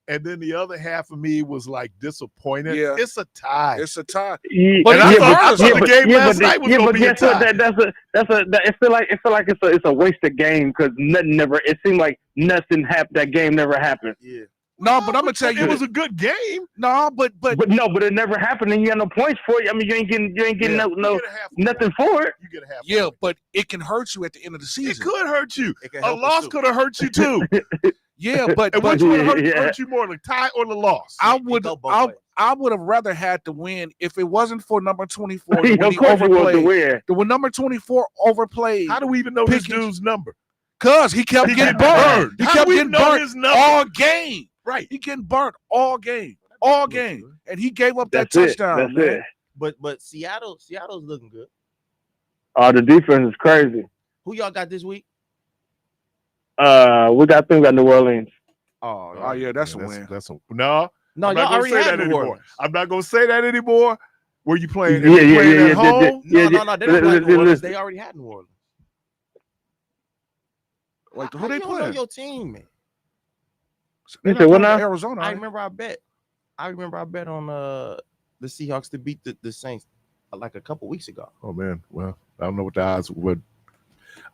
and then the other half of me was like disappointed. Yeah. It's a tie. It's a tie. Yeah, But I yeah, thought the game last but- night was yeah, gonna but be a guess what? tie. It feel like it's a wasted game because nothing never. It seemed like nothing happened. That game never happened. Yeah. No, but I'm gonna tell you, It was a good game. no, but But it never happened, and you got no points for it. I mean, you ain't getting Yeah. no You get a half nothing for it. You get a half. yeah, point. but it can hurt you at the end of the It season. could hurt you. It can A help us loss too. could have hurt you too. Yeah, but And but which one hurt, Yeah. hurt you more, the tie or the loss? I It would go both ways. I would have rather had to win if it wasn't for number 24 Of when he course, you want to overplayed. win. The when number 24 overplayed, How do we even know this Pickens. dude's number? cause he kept He getting getting burned. burned. He How kept do we getting know burnt his number? all game. Right. He getting burnt all game, and he gave up that That's it. touchdown, That's man. it. But Seattle's looking good. The defense is crazy. Who y'all got this week? We got New Orleans. Oh yeah, that's a win. No, No, I'm y'all not gonna already say had that New anymore. Orleans. I'm not gonna say that anymore. Were you playing? Yeah, At home? No, they don't play New Orleans. They already had New Orleans. Like How who they you don't know playing? your team, man? They You said what now? Arizona. I right? remember I bet on the Seahawks to beat the Saints like a couple weeks ago. Oh man, well, I don't know what the odds would.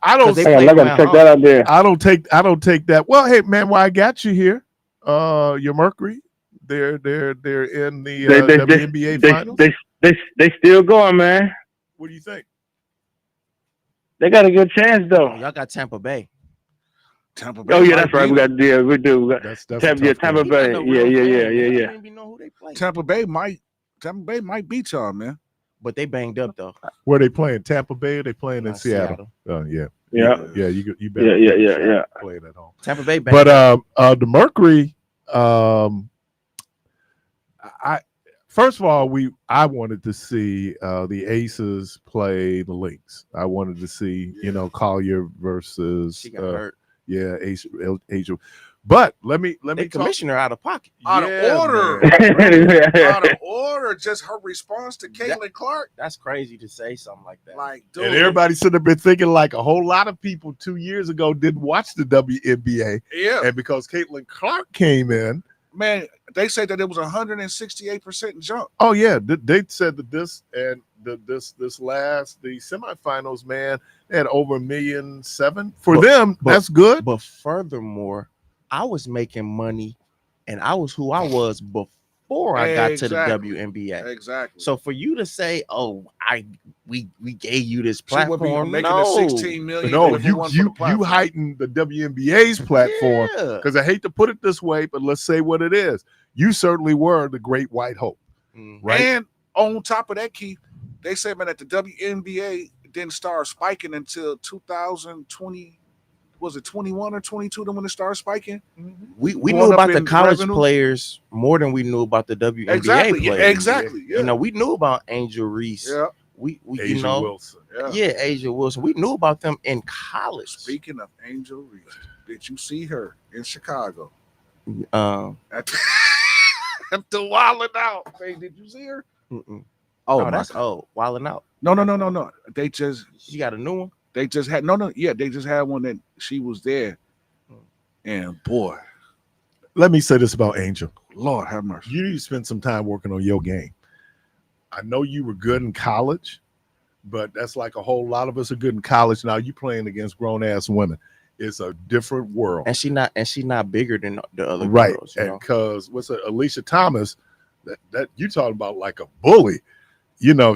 I don't. They I gotta check that out there. I don't take that. Well, hey man, why I got you here? Your Mercury. They're in the WNBA finals. They still going, man. What do you think? They got a good chance though. Y'all got Tampa Bay. Tampa Bay. Oh yeah, that's right. We got we do. We got That's Tampa You Bay. got no real fans, man. I Yeah. don't even know who they play. Tampa Bay might beat y'all, man. But they banged up though. Where they playing? Tampa Bay? Or they playing in Not Seattle? Oh yeah. Yeah. You better. Yeah. Playing at home. Tampa Bay banged But up. the Mercury. I first of all, I wanted to see the Aces play the Lynx. I wanted to see Collier versus She got hurt. Angel. But let me They talk. commissioner out of pocket. Out of order. man. Out of order. Just her response to Caitlin Clark. That's crazy to say something like that. Like, dude. And everybody should have been thinking like a whole lot of people 2 years ago didn't watch the WNBA. Yeah. And because Caitlin Clark came in, Man, they say that it was 168% jump. oh yeah, they said that this last the semifinals, man, they had over 1.7 million for them. That's good. But furthermore, I was making money, and I was who I was before I got to the WNBA. Exactly. So for you to say, "Oh, we gave you this She would be platform," making no, the 16 million. No, if it wasn't for the you platform. heighten the WNBA's platform Yeah. because I hate to put it this way, but let's say what it is. You certainly were the great white hope, right? And on top of that, Keith, they said, man, that the WNBA didn't start spiking until 2020. Was it 21 or 22 when it started spiking? We Going knew up about the in college revenue? players more than we knew about the WNBA Exactly. Yeah, players. exactly. Yeah. You know, we knew about Angel Reese. Yeah. We Asia you know, Wilson. Yeah. Asia Wilson. We knew about them in college. Speaking of Angel Reese, did you see her in Chicago? At the Wildin' Out. Hey, did you see her? Oh, that's Wildin' Out. No. They just She got a new one. they just had they just had one that she was there. And boy, Let me say this about Angel. Lord have mercy. You need to spend some time working on your game. I know you were good in college, but that's like a whole lot of us are good in college. Now you playing against grown ass women. It's a different world. And she not bigger than the other Right. girls. And because Alicia Thomas, that you talking about like a bully,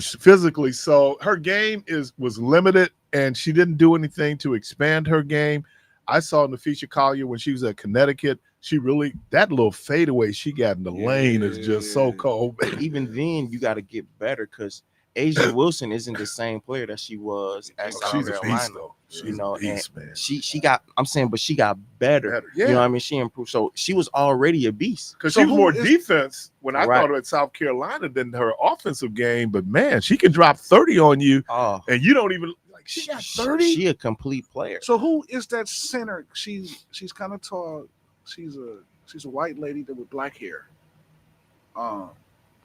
physically. So her game was limited and she didn't do anything to expand her game. I saw Nafisha Collier when she was at Connecticut. She really, that little fadeaway she got in the lane is just so cold. Even then, you got to get better because Asia Wilson isn't the same player that she was at South She's a Carolina. beast, though. She's a beast, man. She got. I'm saying, but she got better. Yeah. You know what I mean? She improved. So she was already a beast. Because So she was who more is- defense when I thought her at South Carolina than her offensive game. But man, she can drop 30 on you, and you don't even like. She got 30. She a complete player. So who is that center? She's kind of tall. She's a white lady with black hair.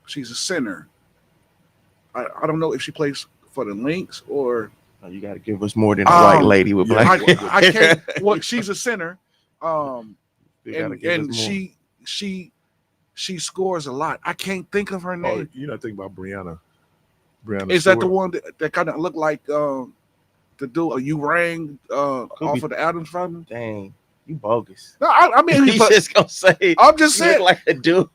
She's a center. I don't know if she plays for the Lynx or. Oh, you got to give us more than a white lady with black hair. I can't. Well, she's a center. You gotta give And us more. she scores a lot. I can't think of her Oh, name. you're not thinking about Brianna. Is that the Stewart. one that kind of looked like the dude you rang off of the Adams family? Dang, you bogus. No, I mean, He's but just gonna say. I'm just You look saying. like a dude.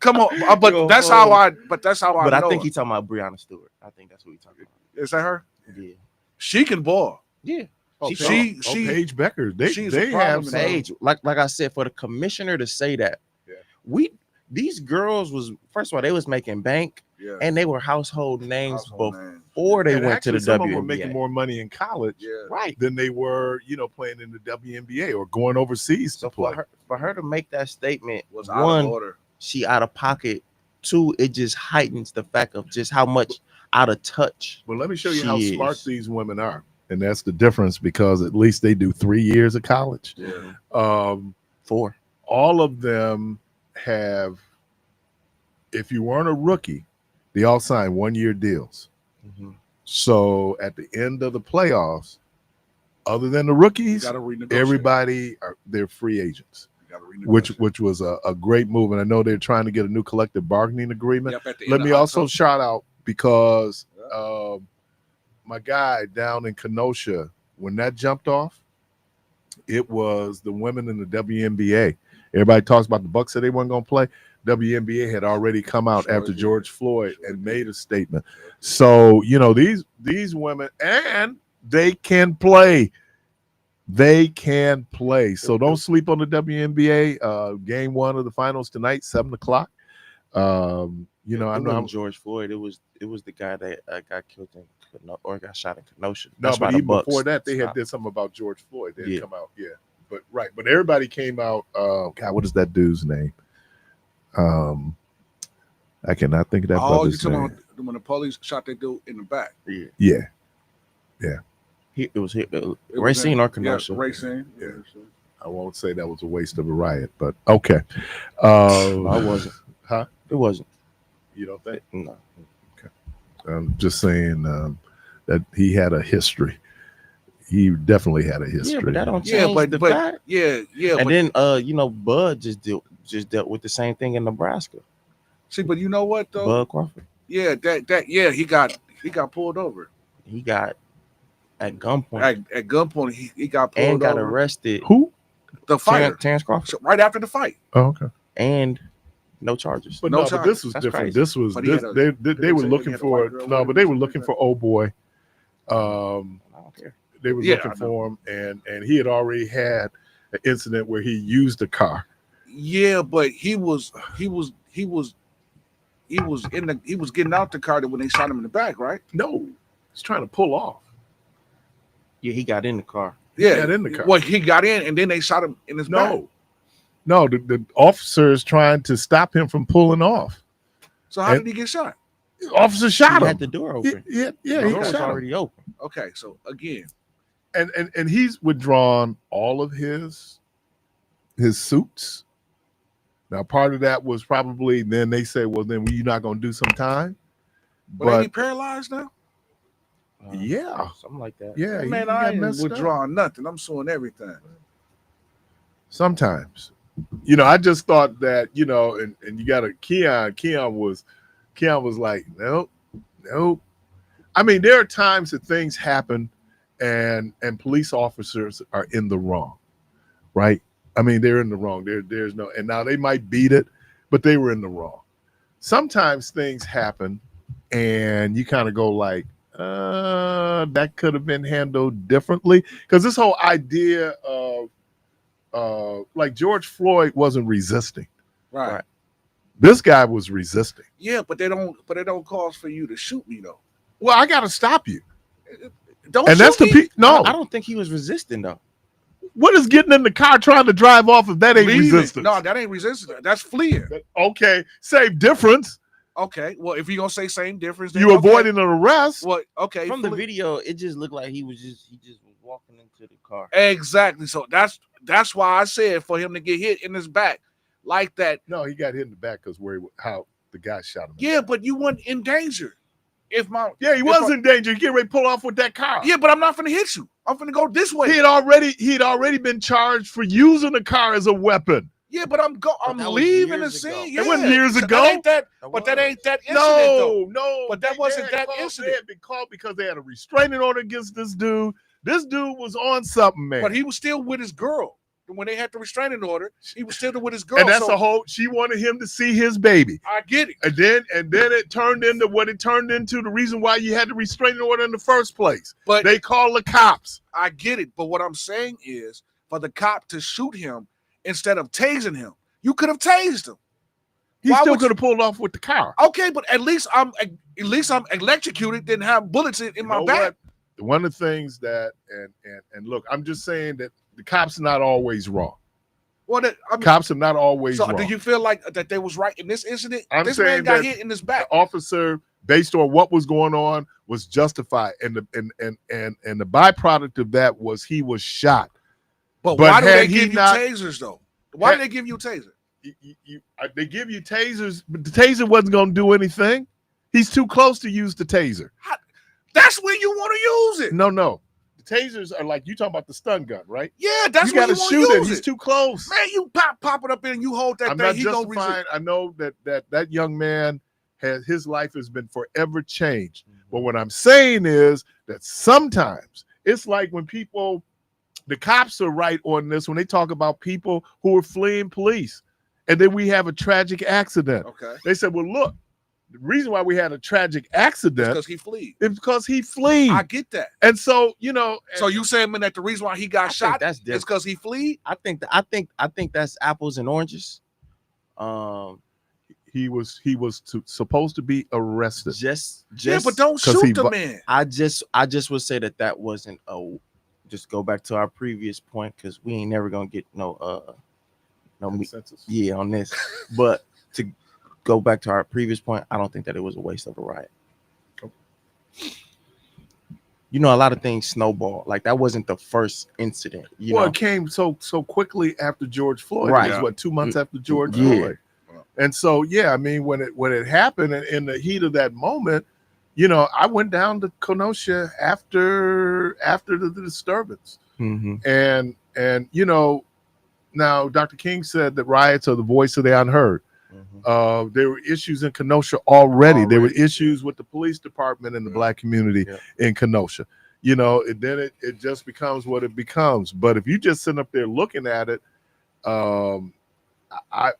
Come on, but that's how I. But that's how I. But I know think her. he's talking about Brianna Stewart. I think that's what he's talking about. Is that her? Yeah. She can ball. Yeah. She Paige Becker. she's They a problem have in some. Paige, like I said, for the commissioner to say that, these girls was, first of all, they was making bank, and they were household names before they went to the some of them were WNBA. making more money in college Right. than they were, playing in the WNBA or going overseas to play. For her to make that statement, was out of one, order. she out of pocket. too, it just heightens the fact of just how much out of touch. Well, let me show you She how is. smart these women are. And that's the difference, because at least they do 3 years of college. Yeah. 4. All of them have, if you weren't a rookie, they all signed 1-year deals. Mm-hmm. So at the end of the playoffs, other than the rookies, You gotta renegotiate. everybody they're free agents, You gotta renegotiate. which was a great move. And I know they're trying to get a new collective bargaining agreement. Yep, at the Let end me of also October. shout out, because my guy down in Kenosha, when that jumped off, it was the women in the WNBA. Everybody talks about the Bucks said they weren't going to play. WNBA had already come out after George Floyd and made a statement. So, these women, and they can play. They can play. So don't sleep on the WNBA. Game 1 of the finals tonight, 7:00. I know George Floyd. It was the guy that got killed or got shot in Kenosha. No, That's but why the even Bucks before that, they had stopped. did something about George Floyd. They had come out, but everybody came out. God, what is that dude's name? I cannot think of that Oh, you brother's talking name. about when the police shot that dude in the back? Yeah. It was It was Racine in- or Kenosha. Yeah, Racine. Yeah. I won't say that was a waste of a riot, but okay. No, it wasn't. Huh? It wasn't. You don't think? No. I'm just saying that he had a history. He definitely had a history. Yeah, but that don't change Yeah, but the fact. yeah. And But then Bud just dealt with the same thing in Nebraska. see, but you know what though? Bud Crawford. Yeah, he got pulled over He got at gunpoint at gunpoint. He got pulled and got over. arrested. Who? The fighter Terrence Crawford. So right after the fight. Oh, okay. And no charges. But No but charges. this was That's different. crazy. This was But he this, had a- they did they they were say looking he had a for white girl no, with but him they or were something looking like for old boy. I don't care. They were Yeah, looking I know. for him, and he had already had an incident where he used a car. Yeah, but he was getting out the car when they shot him in the back, right? No, he's trying to pull off. Yeah, he got in the car. Yeah, got in the car. Well, he got in and then they shot him in his back. No, the officer is trying to stop him from pulling off. So how did he get shot? The officer shot He him. had the door open. Yeah, The he door was shot him. already open. Okay, so again, And he's withdrawn all of his suits. Now, part of that was probably then they say, well, then you're not going to do some time. but ain't he But paralyzed now? yeah, Something like that. yeah, he Man, got I ain't messed up. withdrawing nothing. I'm suing everything. Sometimes, I just thought that, and you got a Keon was like, nope. I mean, there are times that things happen and police officers are in the wrong, right? I mean, they're in the wrong. There's no, and now they might beat it, but they were in the wrong. Sometimes things happen and you kind of go like, that could have been handled differently. Because this whole idea of like George Floyd wasn't resisting. Right. This guy was resisting. Yeah, but they don't cause for you to shoot me though. Well, I got to stop you. Don't And that's shoot the me. no. I don't think he was resisting though. What is getting in the car trying to drive off if that ain't Leaving. resistance? No, that ain't resistance. That's fleeing. Okay, same difference. Okay. Well, if you're gonna say same difference, then You okay. avoiding an arrest. Well, okay. From the flee- video, it just looked like he just was walking into the car. Exactly. So that's why I said for him to get hit in his back like that. No, he got hit in the back because how the guy shot him. Yeah, but you weren't in danger. He he was in danger. He get ready to pull off with that car. Yeah, but I'm not gonna hit you. I'm gonna go this way. He had already been charged for using the car as a weapon. Yeah, but I'm that was leaving the years ago. scene. It Yeah. wasn't years So ago. That ain't that incident though. No, But that wasn't that They incident. had been called because they had a restraining order against this dude. This dude was on something, man. But he was still with his girl. When they had the restraining order, he was still with his girl. and that's so she wanted him to see his baby. I get it. And then it turned into what it turned into, the reason why you had the restraining order in the first place. But They called the cops. I get it. But what I'm saying is for the cop to shoot him instead of tasing him, you could have tased him. He Why still would could have pulled off with the car. Okay, but at least I'm electrocuted, didn't have bullets in You my know back. what? One of the things that and look, I'm just saying that the cops are not always wrong. Well, Cops are not always so wrong. do you feel like that they was right in this incident? I'm This saying man got that hit in his back. The officer, based on what was going on, was justified, and the byproduct of that was he was shot. But why do they had he give you not- tasers though? Why do they give you a taser? They give you tasers, but the taser wasn't going to do anything. He's too close to use the taser. That's when you want to use it. No. The tasers are like, you talking about the stun gun, right? Yeah, that's you when got to you want shoot to it. use He's it. too close. Man, you pop it up in and you hold that I'm thing. not He gonna justifying. resist. I know that young man his life has been forever changed. But what I'm saying is that sometimes it's like when the cops are right on this when they talk about people who are fleeing police, and then we have a tragic accident. Okay. They said, well, look, the reason why we had a tragic accident because he fled. is because he fled. I get that. And so, So you saying that the reason why he got shot is because he fled? I think that's apples and oranges. He was supposed to be arrested. Yeah, but don't shoot the man. I just would say that wasn't just go back to our previous point, because we ain't never gonna get no consensus. Yeah, on this. But to go back to our previous point, I don't think that it was a waste of a riot. A lot of things snowball. Like, that wasn't the first incident. It came so quickly after George Floyd. Right. It was 2 months after George Floyd. And so, I mean, when it happened, in the heat of that moment, I went down to Kenosha after the disturbance, and now Dr. King said that riots are the voice of the unheard. There were issues in Kenosha already. There were issues with the police department and the Black community in Kenosha. And then it just becomes what it becomes. But if you just sit up there looking at it, I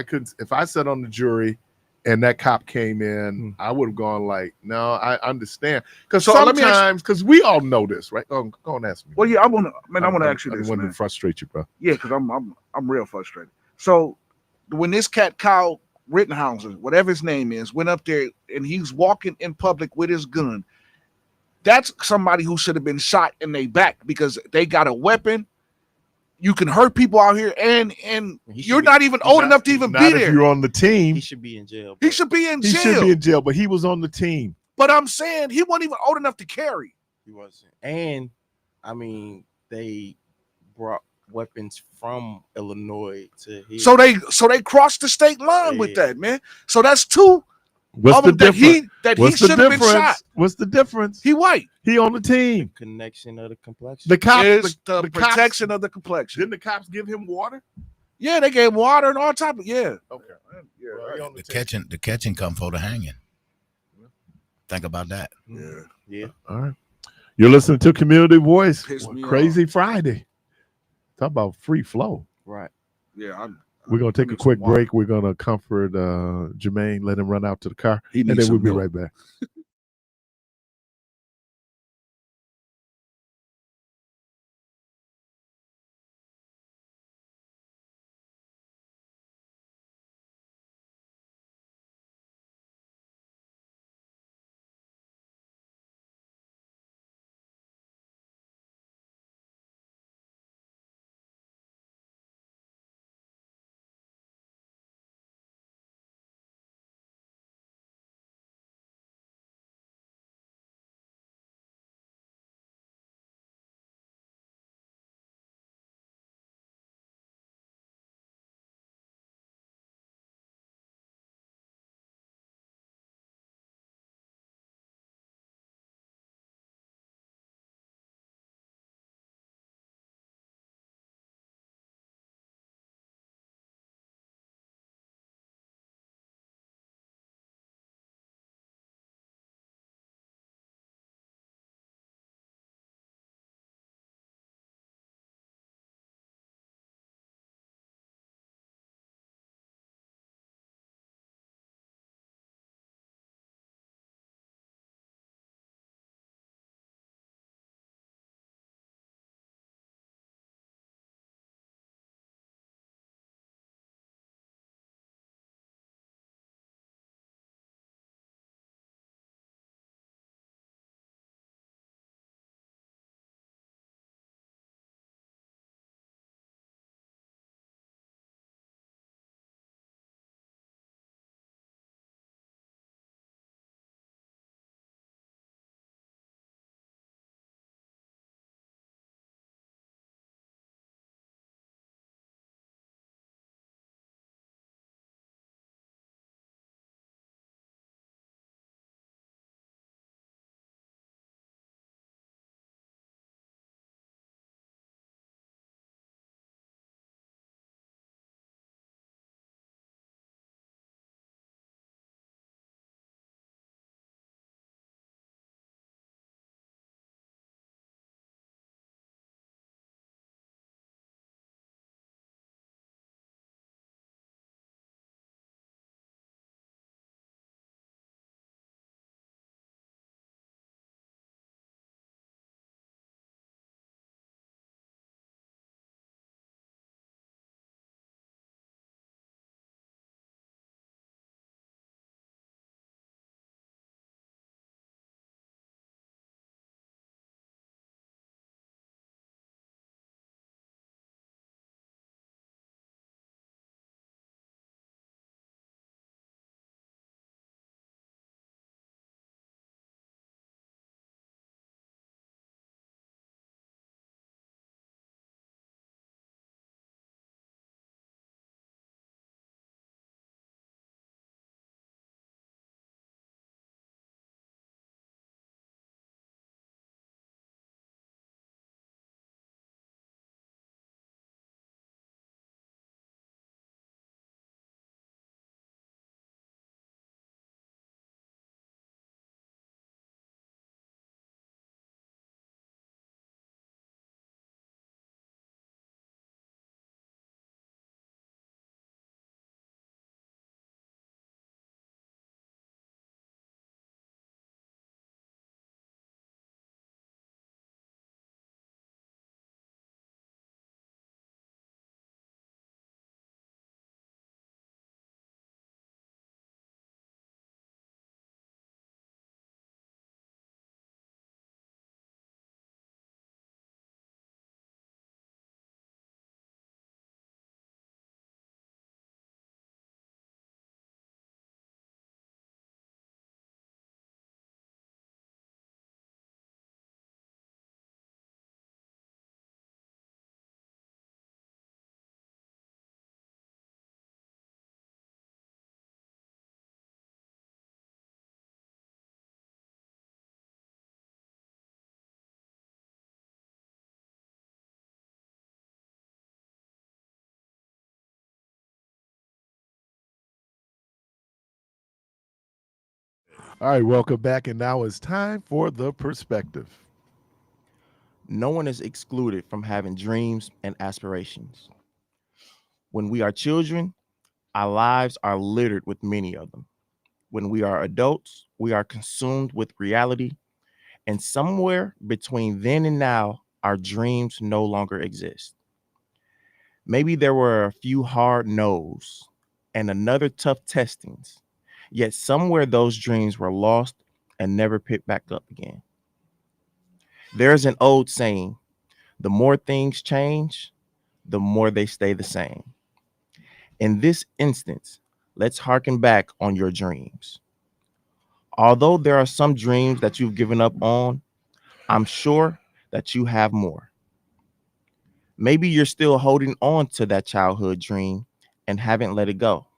could, if I sat on the jury and that cop came in, I would have gone like, no, I understand. Because sometimes, because we all know this, right? Go and ask me. Well, yeah, I want to ask you this. I want to frustrate you, bro. Yeah, because I'm real frustrated. So when this cat Kyle Rittenhauser, whatever his name is, went up there and he's walking in public with his gun, that's somebody who should have been shot in their back, because they got a weapon. You can hurt people out here, and you're not even old enough to even be there. If you're on the team, he should be in jail. He should be in jail. He should be in jail, but he was on the team. But I'm saying he wasn't even old enough to carry. He wasn't. And I mean, they brought weapons from Illinois to here. So they crossed the state line with that, man. So that's two. What's the difference? He should have been shot. What's the difference? He white. He on the team. The connection of the complexion. The cops, is the protection of the complexion. Didn't the cops give him water? Yeah, they gave him water and all type of Okay. Yeah. The catching come for the hanging. Think about that. Yeah. All right. You're listening to Community Voice. Crazy off. Friday. Talk about free flow. Right. Yeah. We're going to take a quick break. We're going to comfort Jermaine, let him run out to the car, and then we'll be right back. All right, welcome back. And now it's time for the perspective. No one is excluded from having dreams and aspirations. When we are children, our lives are littered with many of them. When we are adults, we are consumed with reality. And somewhere between then and now, our dreams no longer exist. Maybe there were a few hard no's and another tough testings, yet somewhere those dreams were lost and never picked back up again. There's an old saying, the more things change, the more they stay the same. In this instance, let's harken back on your dreams. Although there are some dreams that you've given up on, I'm sure that you have more. Maybe you're still holding on to that childhood dream and haven't let it go.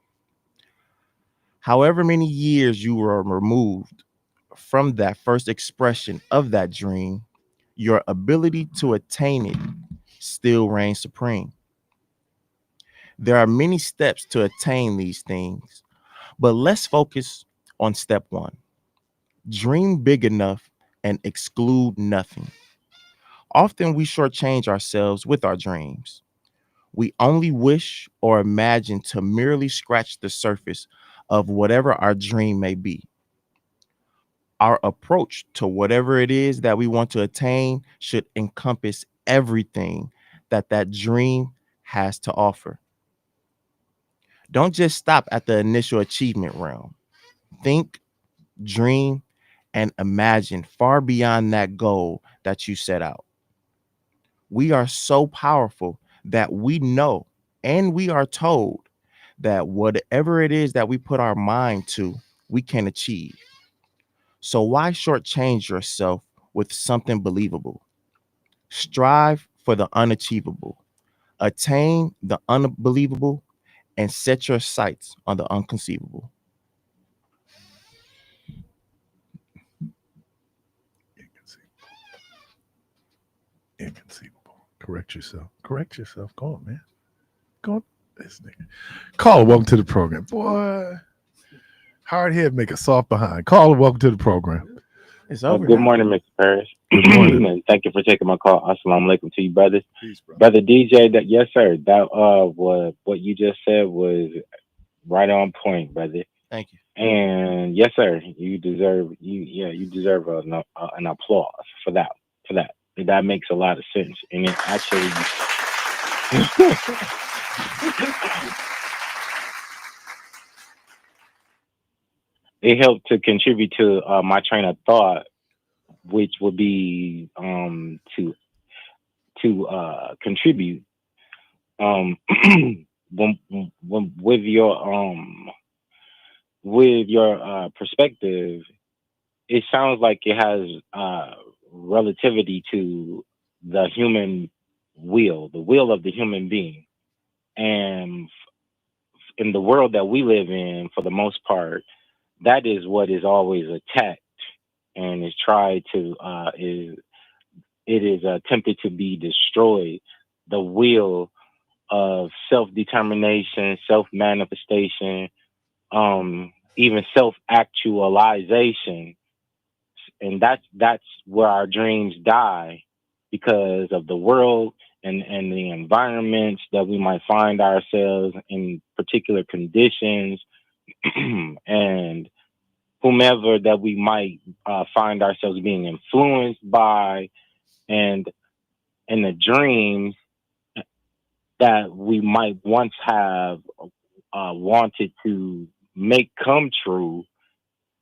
However many years you were removed from that first expression of that dream, your ability to attain it still reigns supreme. There are many steps to attain these things, but let's focus on step one. Dream big enough and exclude nothing. Often we shortchange ourselves with our dreams. We only wish or imagine to merely scratch the surface of whatever our dream may be. Our approach to whatever it is that we want to attain should encompass everything that that dream has to offer. Don't just stop at the initial achievement realm. Think, dream, and imagine far beyond that goal that you set out. We are so powerful that we know and we are told that whatever it is that we put our mind to, we can achieve. So why shortchange yourself with something believable? Strive for the unachievable, attain the unbelievable, and set your sights on the unconceivable. Inconceivable. Inconceivable. Correct yourself. Correct yourself. Go on, man. Go on. This nigga. Caller, welcome to the program. Boy, hard head make a soft behind. Caller, welcome to the program. It's over. Good morning, Mr. Parris. Good morning. And thank you for taking my call. Assalamu alaikum to you, brothers. Peace, bro. Brother DJ, that yes, sir. That what you just said was right on point, brother. Thank you. And yes, sir. You deserve an applause for that. That makes a lot of sense, and it actually. It helped to contribute to my train of thought, which would be to contribute when, with your perspective. It sounds like it has relativity to the human will, the will of the human being, and in the world that we live in, for the most part, that is what is always attacked and is tried to it is attempted to be destroyed. The will of self-determination, self-manifestation, even self-actualization, and that's where our dreams die because of the world and the environments that we might find ourselves in, particular conditions, and whomever that we might find ourselves being influenced by, and in the dreams that we might once have wanted to make come true,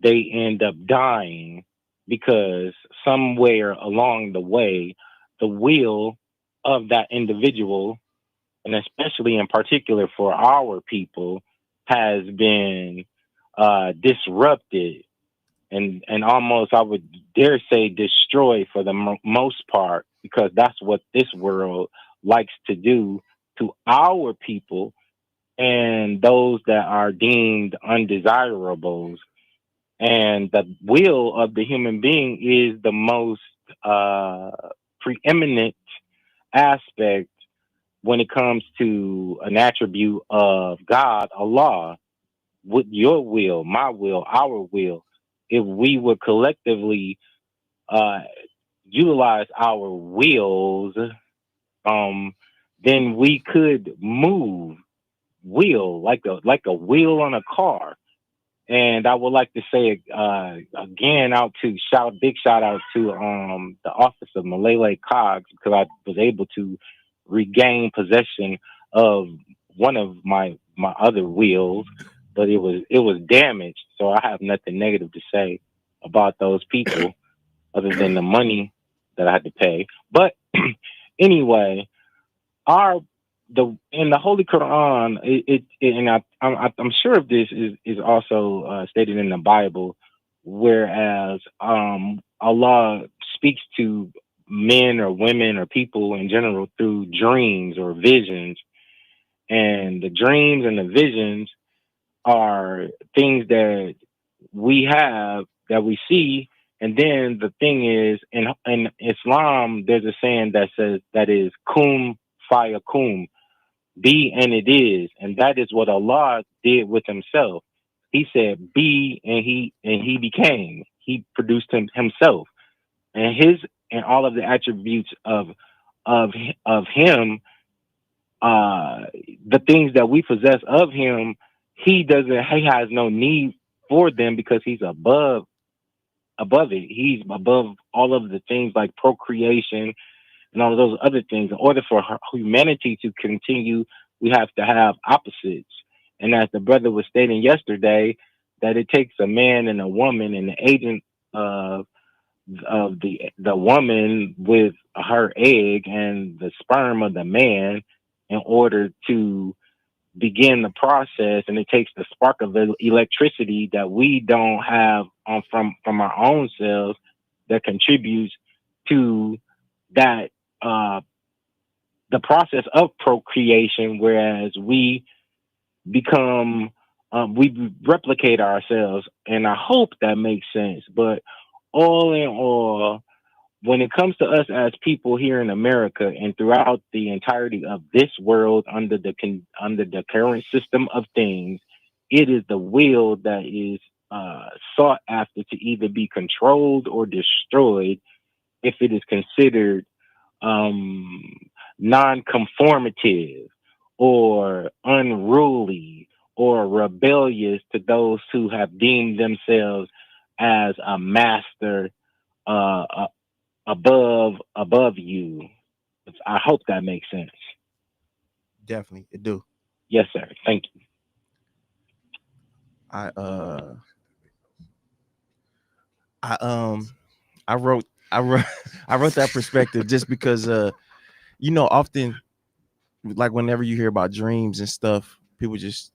they end up dying because somewhere along the way, the will of that individual, and especially in particular for our people, has been disrupted and almost, I would dare say, destroyed for the most part, because that's what this world likes to do to our people and those that are deemed undesirables. And the will of the human being is the most preeminent aspect when it comes to an attribute of God, Allah, with your will, my will, our will. if we would collectively utilize our wills, then we could move like a wheel on a car. And I would like to say again, big shout out to the office of Malele Cogs, because I was able to regain possession of one of my other wheels, but it was damaged. So I have nothing negative to say about those people other than the money that I had to pay. But anyway, in the Holy Quran, I'm sure if this is also stated in the Bible, whereas Allah speaks to men or women or people in general through dreams or visions, and the dreams and the visions are things that we have, that we see. And then the thing is, in Islam, there's a saying that says that is kum fayakum, be and it is, and that is what Allah did with himself. He said be, and he became. He produced himself, and all of the attributes of him, the things that we possess of him, he has no need for them, because he's above it. He's above all of the things like procreation and all of those other things. In order for humanity to continue, we have to have opposites. And as the brother was stating yesterday, that it takes a man and a woman, and the agent of the woman with her egg and the sperm of the man in order to begin the process. And it takes the spark of electricity that we don't have from our own selves that contributes to that the process of procreation, whereas we replicate ourselves. And I hope that makes sense. But all in all, when it comes to us as people here in America and throughout the entirety of this world under the current system of things, it is the will that is sought after to either be controlled or destroyed if it is considered non-conformative or unruly or rebellious to those who have deemed themselves as a master above you. I hope that makes sense. Definitely, it do. Yes, sir. Thank you. I wrote that perspective just because often, like, whenever you hear about dreams and stuff, people just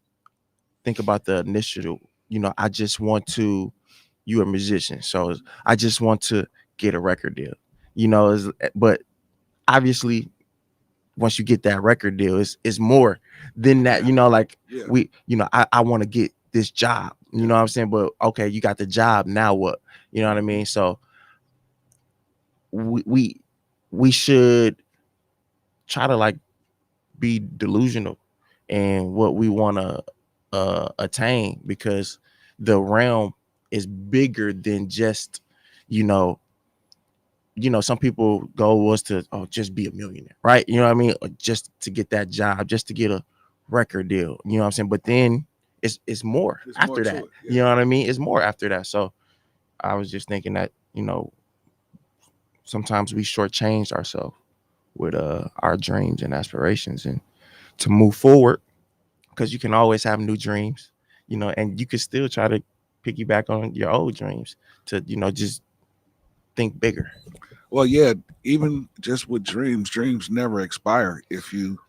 think about the initial, I just want to, you're a musician, so I just want to get a record deal, but obviously once you get that record deal, it's more than that, I want to get this job, you know what I'm saying? But okay, you got the job, now what? You know what I mean? So we should try to, like, be delusional in what we want to attain, because the realm is bigger than just, some people goal was to just be a millionaire, right? You know what I mean? Or just to get that job, just to get a record deal, you know what I'm saying? But then it's more after that. You know what I mean? It's more after that. So I was just thinking that, sometimes we shortchanged ourselves with our dreams and aspirations, and to move forward, because you can always have new dreams, and you can still try to piggyback on your old dreams to, just think bigger. Well, yeah, even just with dreams never expire if you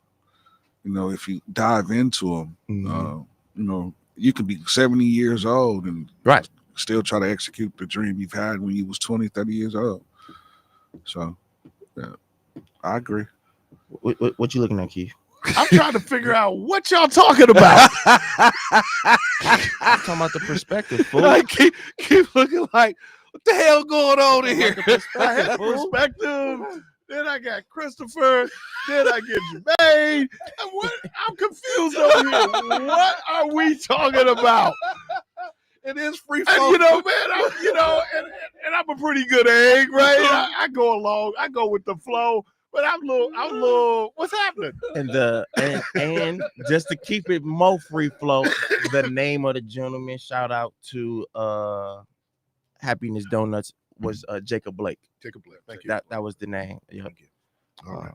dive into them. Mm-hmm. You can be 70 years old and right, still try to execute the dream you've had when you was 20, 30 years old. So, yeah, I agree. What you looking at, Keith? I'm trying to figure out what y'all talking about. I'm talking about the perspective, fool. I keep looking like, what the hell going on in here? I had perspective. Then I got Christopher. Then I get Jermaine. I'm confused over here. What are we talking about? It is free And, flow. you know, man, and I'm a pretty good egg, right? I go along, I go with the flow, but I'm a little. What's happening? And just to keep it more free flow, the name of the gentleman, shout out to Happiness Donuts, was Jacob Blake. Jacob Blake, thank you. That was the name. Yeah. Thank you. All right.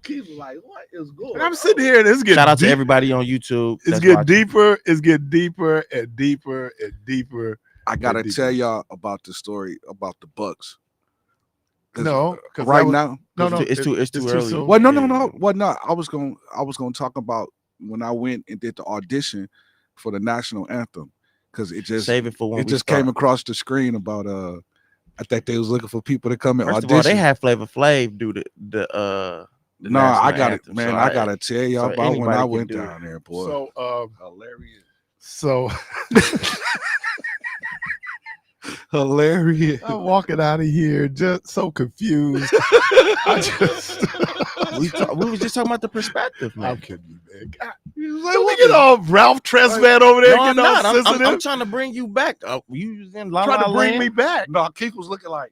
Keith was like, what is going And on? I'm sitting here, and it's getting Shout out to deep. everybody on YouTube. It's that's getting watching. deeper. It's getting deeper and deeper and deeper. I gotta Deeper. tell y'all about the story about the Bucks. No, 'cause right that was- now, No, It's too early. soon. well, no. Well, no, I was gonna talk about when I went and did the audition for the national anthem, because it just Save it for when it we just start. came across the screen about I think they was looking for people to come and First of audition. all, they had Flavor Flav do the no, I national got anthem, it, man. so I gotta tell y'all so about when anybody I can went do it. down there, boy. So, Hilarious. so Hilarious. I'm walking out of here just so confused. I just, we was just talking about the perspective, man. I'm kidding you, man. God, He was like, don't we what get the- all Ralph Tresvant over there No, I'm getting all not. I'm sensitive? trying to bring you back. You was in La Trying La to bring Land. me back. No, Keith was looking like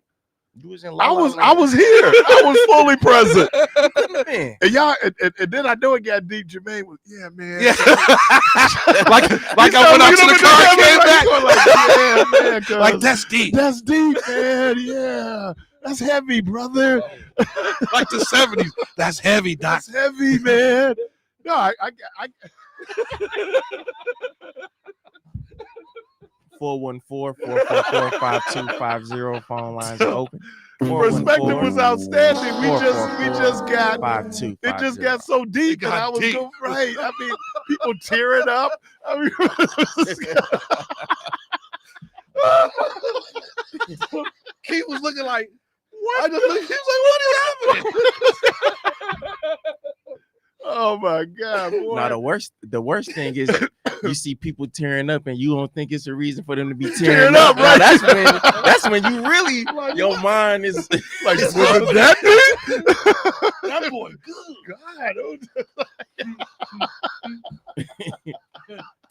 You was in La I La was Land. here. I was fully present. Man. And y'all, and then I know it got deep. Jermaine was, yeah, man. yeah. like He I started went out looking to up the at car and camera, came like, back. he going like, yeah, man, 'cause Like that's deep. that's deep, man. Yeah, that's heavy, brother. Like the 70s. That's heavy, Doc. That's heavy, man. No, I 414-444-5250. Phone lines are open. perspective was outstanding. We just got 5250. it just got so deep, It got and I was deep. going right. I mean, people tearing up. I mean, Keith was looking like, what? I just looked, he was like, what is happening? oh my God, boy. Now the worst thing is you see people tearing up and you don't think it's a reason for them to be tearing up. up, right? Now, that's when you really your mind is Like, was it that deep? That boy good. God,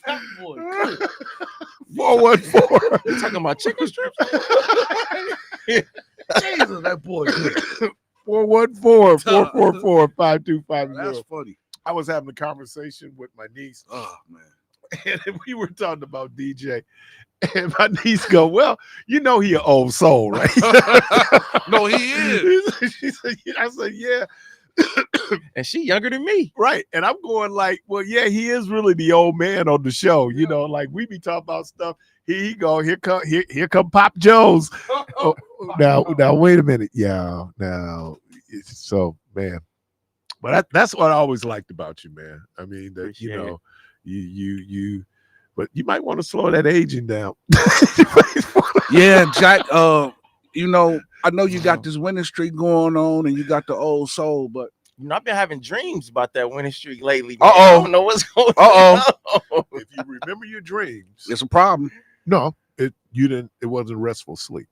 That boy good. 414. you talking about chicken strips. Jesus, that boy good. 414-444-5250. That's funny. I was having a conversation with my niece, Oh, man. and we were talking about DJ. And my niece go, well, you know he an old soul, right? No, he is. She said, I said, yeah. And she younger than me. Right. And I'm going like, well, yeah, he is really the old man on the show. You know, like we be talking about stuff. Here come Pop Jones. Oh, now, wait a minute. Yeah, now, so, man. But that's what I always liked about you, man. I mean, that Appreciate it. you, but you might want to slow that aging down. Yeah, Jack. You know, I know you got this winning streak going on, and you got the old soul, but You know, I've been having dreams about that winning streak lately. Man. Uh-oh. I don't know what's going Uh-oh. on. If you remember your dreams, it's a problem. no, it wasn't restful sleep.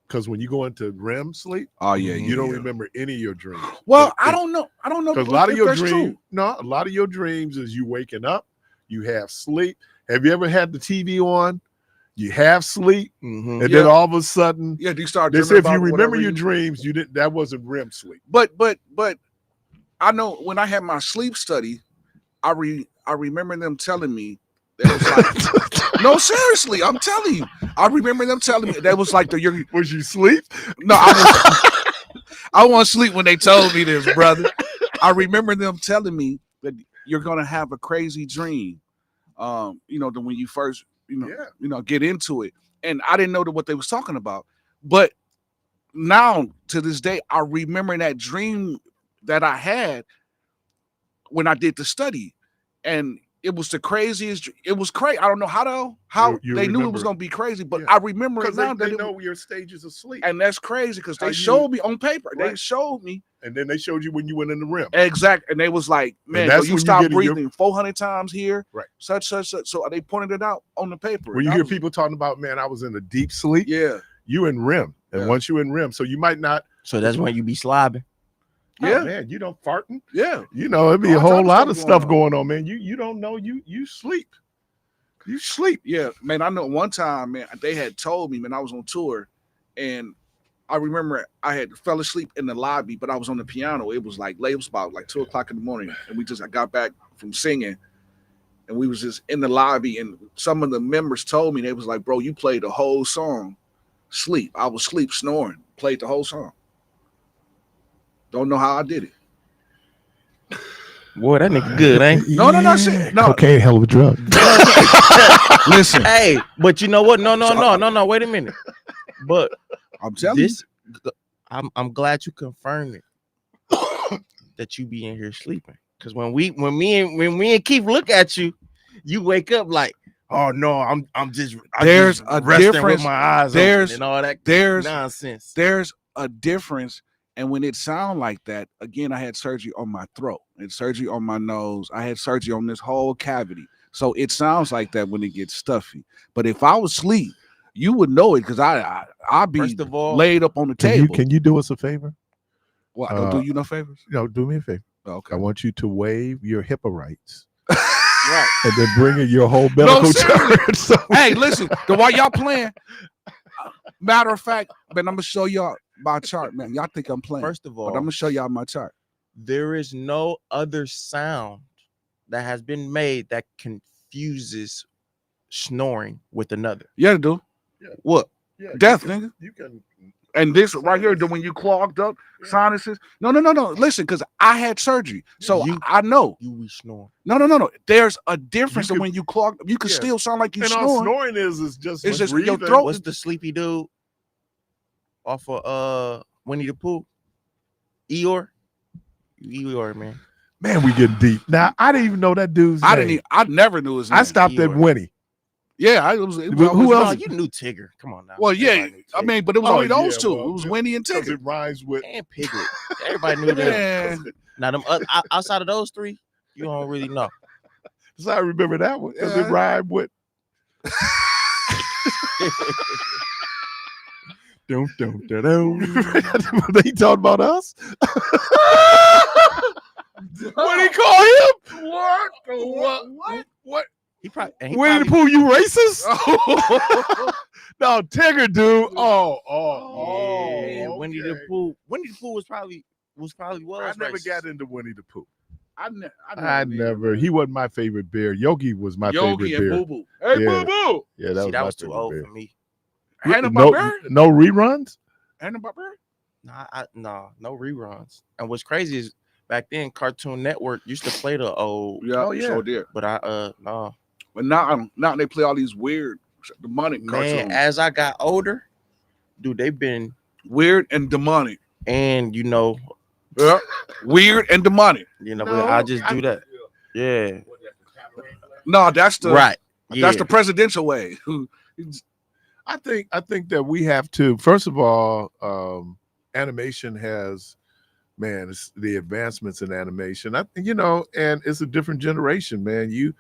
Because when you go into REM sleep, Oh yeah, you don't remember any of your dreams. Well, I don't know. I don't know Because a lot of if your that's dreams, true. a lot of your dreams is you waking up, you have sleep. Have you ever had the TV on? You have sleep, Mhm. and Yeah. then all of a sudden, Yeah, do you start? they dreaming say if you about remember whatever your you- dreams, you didn't. That wasn't REM sleep. But I know when I had my sleep study, I remember them telling me that was like no, seriously, I'm telling you. I remember them telling me that was like the Was you sleep? no, I wasn't sleep when they told me this, brother. I remember them telling me that you're gonna have a crazy dream. You know, when you first, get into it. And I didn't know what they was talking about. But now to this day, I remember that dream that I had when I did the study. And it was the craziest. It was crazy. I don't know how You they knew it remember was it. gonna be crazy, but Yeah. I remember it Because now they that know your stages of sleep. and that's crazy because How they you- showed me on paper. They Right. showed me And then they showed you when you went in the REM. exact, and they was like, "Man, that's you when you stop get in your- breathing 400 times here, Right. Such. So they pointed it out on the paper. When you And I hear was- people talking about, man, I was in a deep sleep. yeah, You in REM, and Yeah. once you in REM, so you might not. So that's when you be slobbing. Yeah. Oh, man, you don't farting. yeah. You know, it'd be All a whole types lot of of stuff stuff going going on, man. You don't know you sleep. You sleep. Yeah, man. I know one time, man, they had told me, man, I was on tour, and I remember I had fell asleep in the lobby, but I was on the piano. It was like late, it was about like 2:00 in the morning, and I got back from singing, and we was just in the lobby, and some of the members told me, they was like, "Bro, you played the whole song, sleep." I was sleep snoring, played the whole song. Don't know how I did it. Boy, that nigga good, ain't? No, shit. No. Cocaine, hell of a drug. Listen, Hey, but you know what? No. Wait a minute. But I'm telling you. I'm glad you confirmed it that you be in here sleeping. Because when me and Keith look at you, you wake up like, oh no, I'm just There's a resting difference. with my eyes open and all that nonsense. There's a difference. And when it sound like that, again, I had surgery on my throat, I had surgery on my nose, I had surgery on this whole cavity. So it sounds like that when it gets stuffy. But if I was asleep, you would know it because I'd be First of all, laid up on the table. Can you do us a favor? Well, I don't do you no favors. No, do me a favor. Okay. I want you to waive your HIPAA rights. Right. And then bring in your whole medical chart. So Hey, listen, while y'all playing, matter of fact, man, I'm gonna show y'all my chart, man. Y'all think I'm playing. First of all, but I'm gonna show y'all my chart. There is no other sound that has been made that confuses snoring with another. Yeah, dude. Yeah. What? yeah, Death, nigga. You can. And this right here, when you clogged up sinuses. No. Listen, because I had surgery, so I know. You be snoring. No. There's a difference when you clog. You can still sound like you And snoring. all snoring is just It's just breathing. your throat. What's the sleepy dude off of Winnie the Pooh? Eeyore, man. Man, we getting deep. Now I didn't even know that dude's name. I never knew his name. I stopped at Eeyore. Winnie. Yeah, Who else? You knew Tigger. Come on now. Well, yeah, I mean, but it was only those two. well, It was Winnie and Because Tigger. it rhymes with. And Piglet. Everybody knew that. Man. Now them outside of those three, you don't really know. So I remember that one because Yeah. it rhymed with. Don't. They talking about us? What did he call him? What? Winnie the Pooh, you racist? No, Tigger, dude. Yeah, Winnie the Pooh. Winnie the Pooh was probably I never racist. got into Winnie the Pooh. I never. He wasn't my favorite bear. Yogi was my Yogi favorite and bear. Boo Boo. Hey, Yeah. Boo Boo. Yeah, See, that was my too favorite old bear. for me. Hanna-Barbera? No reruns? Hanna-Barbera? No reruns. And what's crazy is back then, Cartoon Network used to play the old. Yeah, Oh, yeah. so did. But no. But now they play all these weird demonic Man, cartoons. as I got older, dude, they've been Weird and demonic. and Yeah. Weird and demonic. but I just do that. Yeah. No, that's the Right. That's the presidential way. I think that we have to, first of all, animation has, man, it's the advancements in animation. And it's a different generation, man. You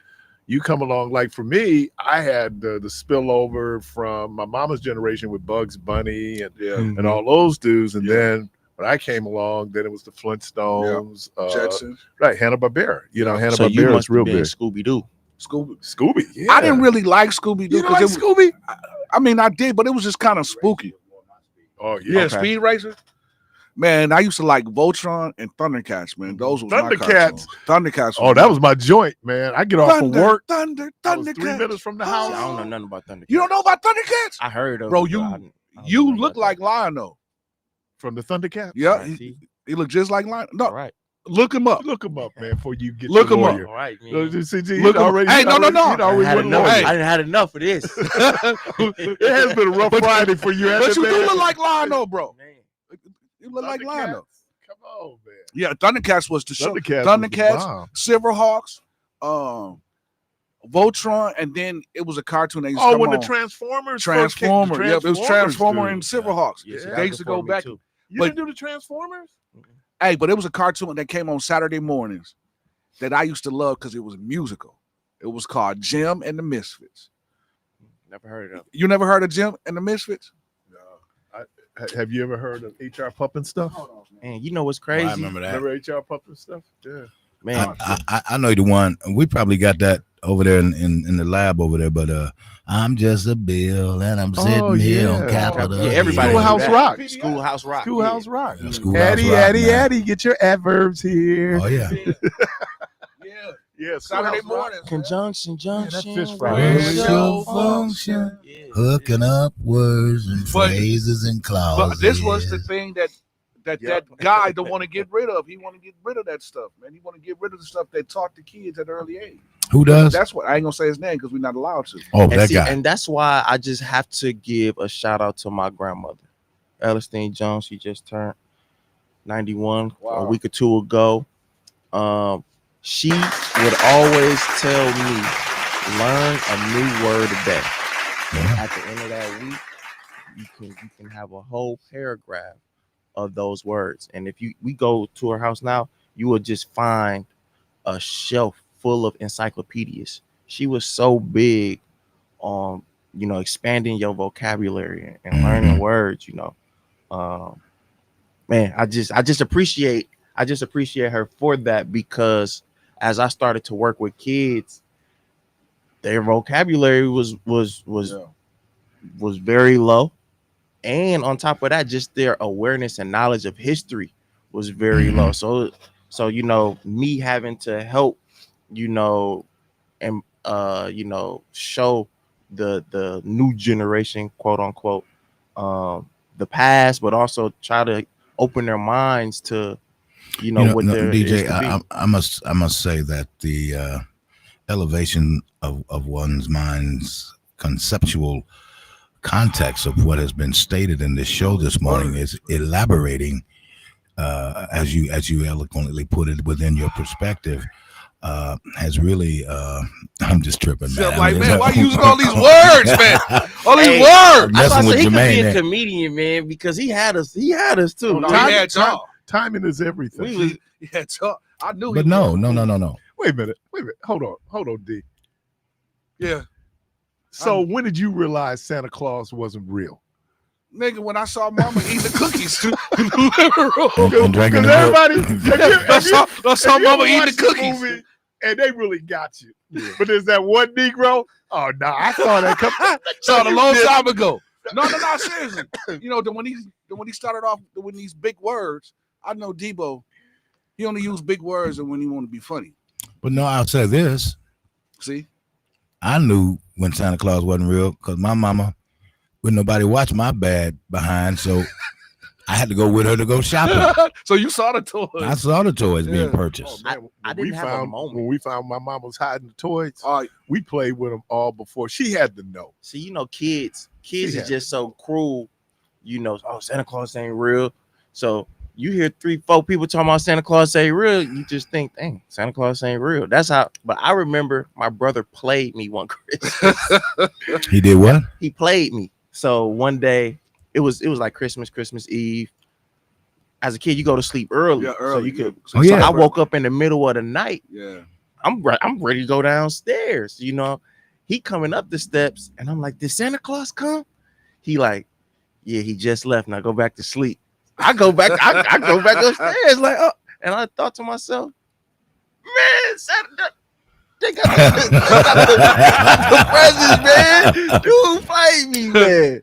come along, like for me, I had the spillover from my mama's generation with Bugs Bunny and all those dudes. And then when I came along, then it was the Flintstones, Jackson. right, Hanna-Barbera. Hanna-Barbera So you is must real be big. Scooby-Doo. Scooby. Yeah. I didn't really like Scooby Doo. You don't like Scooby? I mean, I did, but it was just kind of spooky. Oh Yeah, Okay. Speed Racer. Man, I used to like Voltron and Thundercats, man. Those were my cartoons. Thundercats. Oh, that was my joint, man. I get off from work. I was Thundercats. 3 minutes from the See, house. I don't know nothing about Thundercats. You don't know about Thundercats? I heard of Bro, it, you- but I don't You know look about like that. Lionel. From the Thundercats. Yeah, Right, see? he looked just like Lionel. No, All right. look him up. Look him up, man, before you get Look your him up. lawyer. All right, man. Look, see, he'd Look him up. already, Hey, he'd no, already, no. he'd I already had went enough. lawyer. I didn't had enough of this. It has been a rough Friday for you. But you do man. look like Lionel, bro. Man. You look like Thundercats? Lionel. Come on, man. Yeah, Thundercats was the show. Thundercats, Thundercats, Silverhawks, Voltron, and then it was a cartoon that used to Oh, come when the on. Transformers, Transformer. first came, Yeah, it was Transformer dude. and Silverhawks. Yeah, They used to go back. too. You but- didn't do the Transformers? Hey, but it was a cartoon that came on Saturday mornings that I used to love because it was musical. It was called Jim and the Misfits. Never heard of it. You never heard of Jim and the Misfits? Have you ever heard of HR Pup and stuff? Man, you know what's Oh, crazy? I remember that. Remember HR Pup and stuff? Yeah. Man, I know the one. We probably got that over there in the lab over there, but I'm just a bill and I'm sitting here on Capitol. yeah, everybody Hill. Schoolhouse Rock. Schoolhouse Rock. Schoolhouse Rock. Yeah, Schoolhouse Rock, Addie, man. Addie, get your adverbs here. Oh yeah. Yeah. Yeah, Saturday Schoolhouse Rock. morning. Conjunction, junction. fish fry. Where's Where's your your function? function? Yeah, Hooking up words and But- phrases and clauses. But this was the thing that guy don't want to get rid of. He want to get rid of that stuff, man. He want to get rid of the stuff that taught the kids at an early age. Who does? That's what I ain't gonna say his name because we're not allowed to. Oh, And, that see, guy. and that's why I just have to give a shout out to my grandmother, Elistine Jones. She just turned 91 a Wow. week or two ago. She would always tell me, learn a new word a day. Yeah. At the end of that week, you can have a whole paragraph of those words. And if we go to her house now, you will just find a shelf full of encyclopedias. She was so big on expanding your vocabulary and learning words. Man, I just appreciate her for that, because as I started to work with kids, their vocabulary was very low, and on top of that, just their awareness and knowledge of history was very low. So me having to help, and show the new generation, quote unquote, the past, but also try to open their minds to what there is DJ, to be. I must say that the elevation of one's mind's conceptual context of what has been stated in this show this morning is elaborating, as you eloquently put it, within your perspective, has really I'm just tripping, man. Like, man, why you using all these words, man? All these words. That's why I Messing with said he could be Jermaine a there. comedian, man, because he had us too. No, he had y'all. Timing is everything. He had y'all. I knew. But he no. was. Wait a minute. Hold on, D. Yeah, So when did you realize Santa Claus wasn't real? nigga. When I saw Mama eating the cookies in the living room, And drinking Because the milk. everybody, I saw if you Mama ever eating the watch cookies. movie and they really got you. But there's that one Negro. Oh no, I saw that come. Saw it a long time ago. No, seriously. When he started off with these big words, I know Debo. He only used big words and when he want to be funny. But no, I'll say this. See, I knew when Santa Claus wasn't real because my mama wouldn't nobody watch my bad behind, so I had to go with her to go shopping. so you saw the toys. I saw the toys being Yeah. purchased. I didn't have a moment. When we found my mom was hiding the toys, Oh, we played with them all before. She had to know. See, kids Yeah. is just so cruel. Oh, Santa Claus ain't real. So you hear 3-4 people talking about Santa Claus ain't real, you just think, dang, Santa Claus ain't real. That's how. But I remember my brother played me one Christmas. He did what? He played me. So one day, it was like Christmas Eve. As a kid, you go to sleep early. Yeah, early. So you could. Oh, So yeah. I woke up in the middle of the night. Yeah. I'm ready to go downstairs. He coming up the steps, and I'm like, did Santa Claus come? He like, yeah, he just left. Now go back to sleep. I go back. I go back upstairs. Like, oh, and I thought to myself, man, Santa, they got the presents, man. Dude played me, man.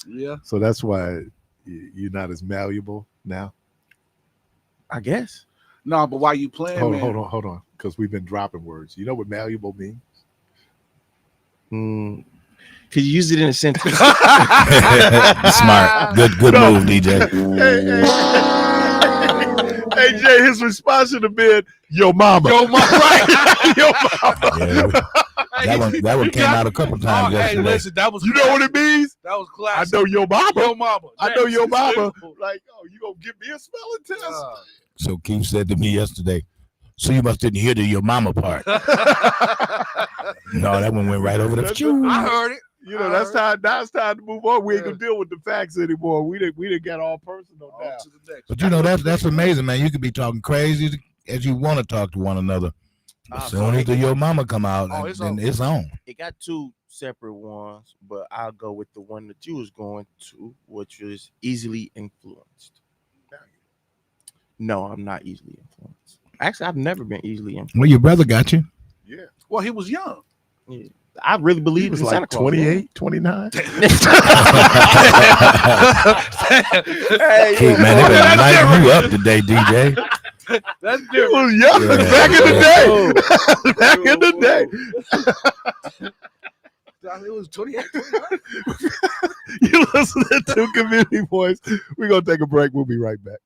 Yeah. So that's why you're not as malleable now. I guess. No, but why you playing? Hold man? on, because we've been dropping words. You know what malleable means? Could you use it in a sentence? Smart. Good No. move, DJ. Hey, Jay, his response should have been, yo mama. Yo, my right. Yo mama. Yeah, that one came out a couple times Hey, yesterday. listen, that was You know what it means? That was I classic. know your mama. Yo, mama. I know your That's mama. simple. Like, oh, you gonna give me a spelling test? So Keith said to me yesterday, so you must didn't hear the your mama part. No, that one went right over the I heard it. That's time. Now it's time to move on. We ain't gonna deal with the facts anymore. We didn't get all personal now. On to the next. But that's amazing, man. You could be talking crazy as you want to talk to one another. As soon as the your mama come out, then it's on. It got two separate ones, but I'll go with the one that you was going to, which was easily influenced. No, I'm not easily influenced. Actually, I've never been easily influenced. Well, your brother got you. Yeah. Well, he was young. Yeah. I really He believe was in Santa like Claus. 28, 29. Hey, Hey, man, they better lighten you up today, DJ. That's He different. was young Yeah. back in the day. Back in the day. It was 28, 29. You listening to Community Voice. We're going to take a break. We'll be right back.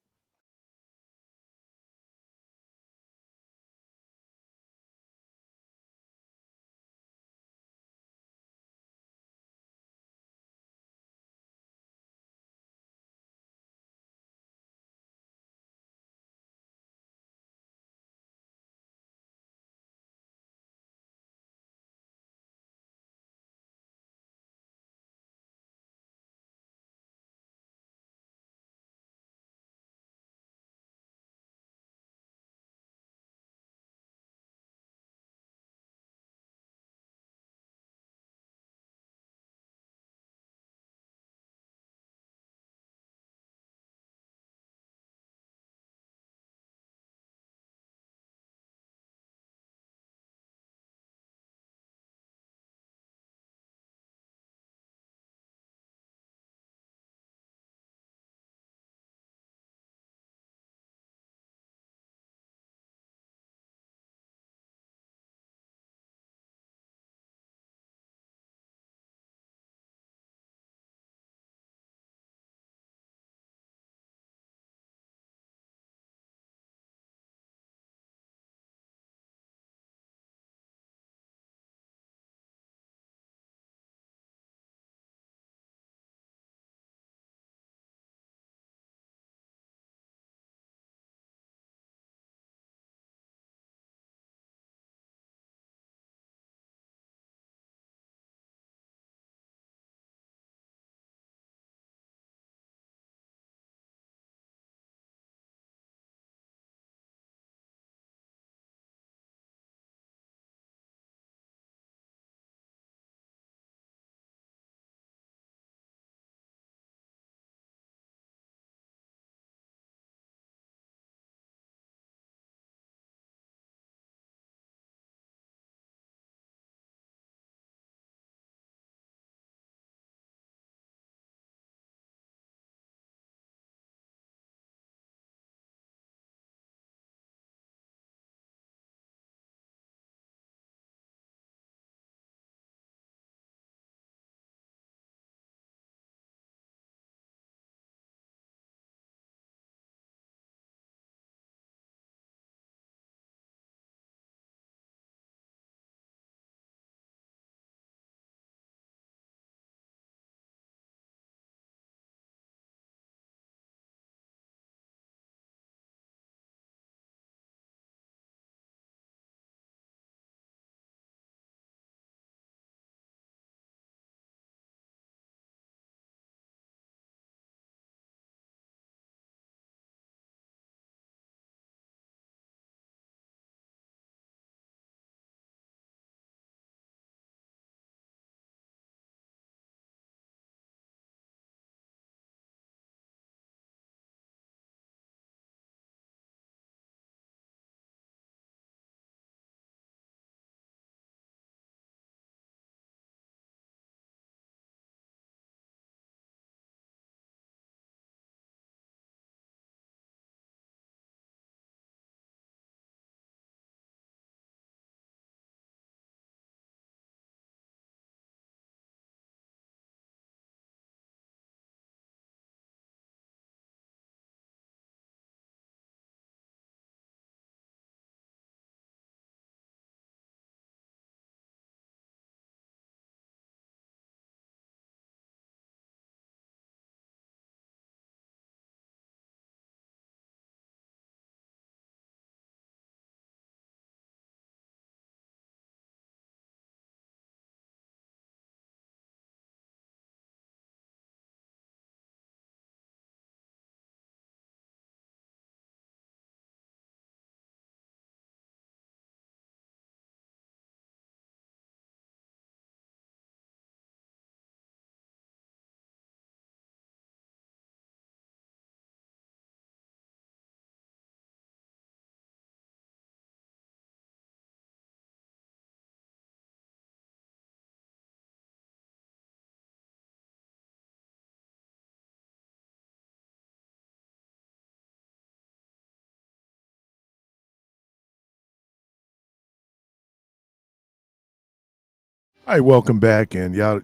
All right, welcome back. And y'all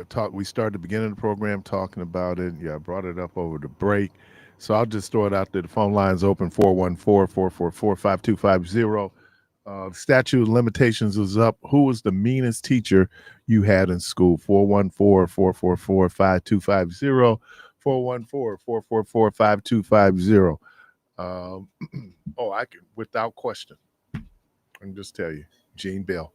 talk. We started the beginning of the program talking about it. Yeah, I brought it up over the break. So I'll just throw it out there. The phone line's open 414-444-5250. Statute of limitations is up. Who was the meanest teacher you had in school? 414-444-5250. 414-444-5250. I can, without question, I can just tell you, Jean Bell.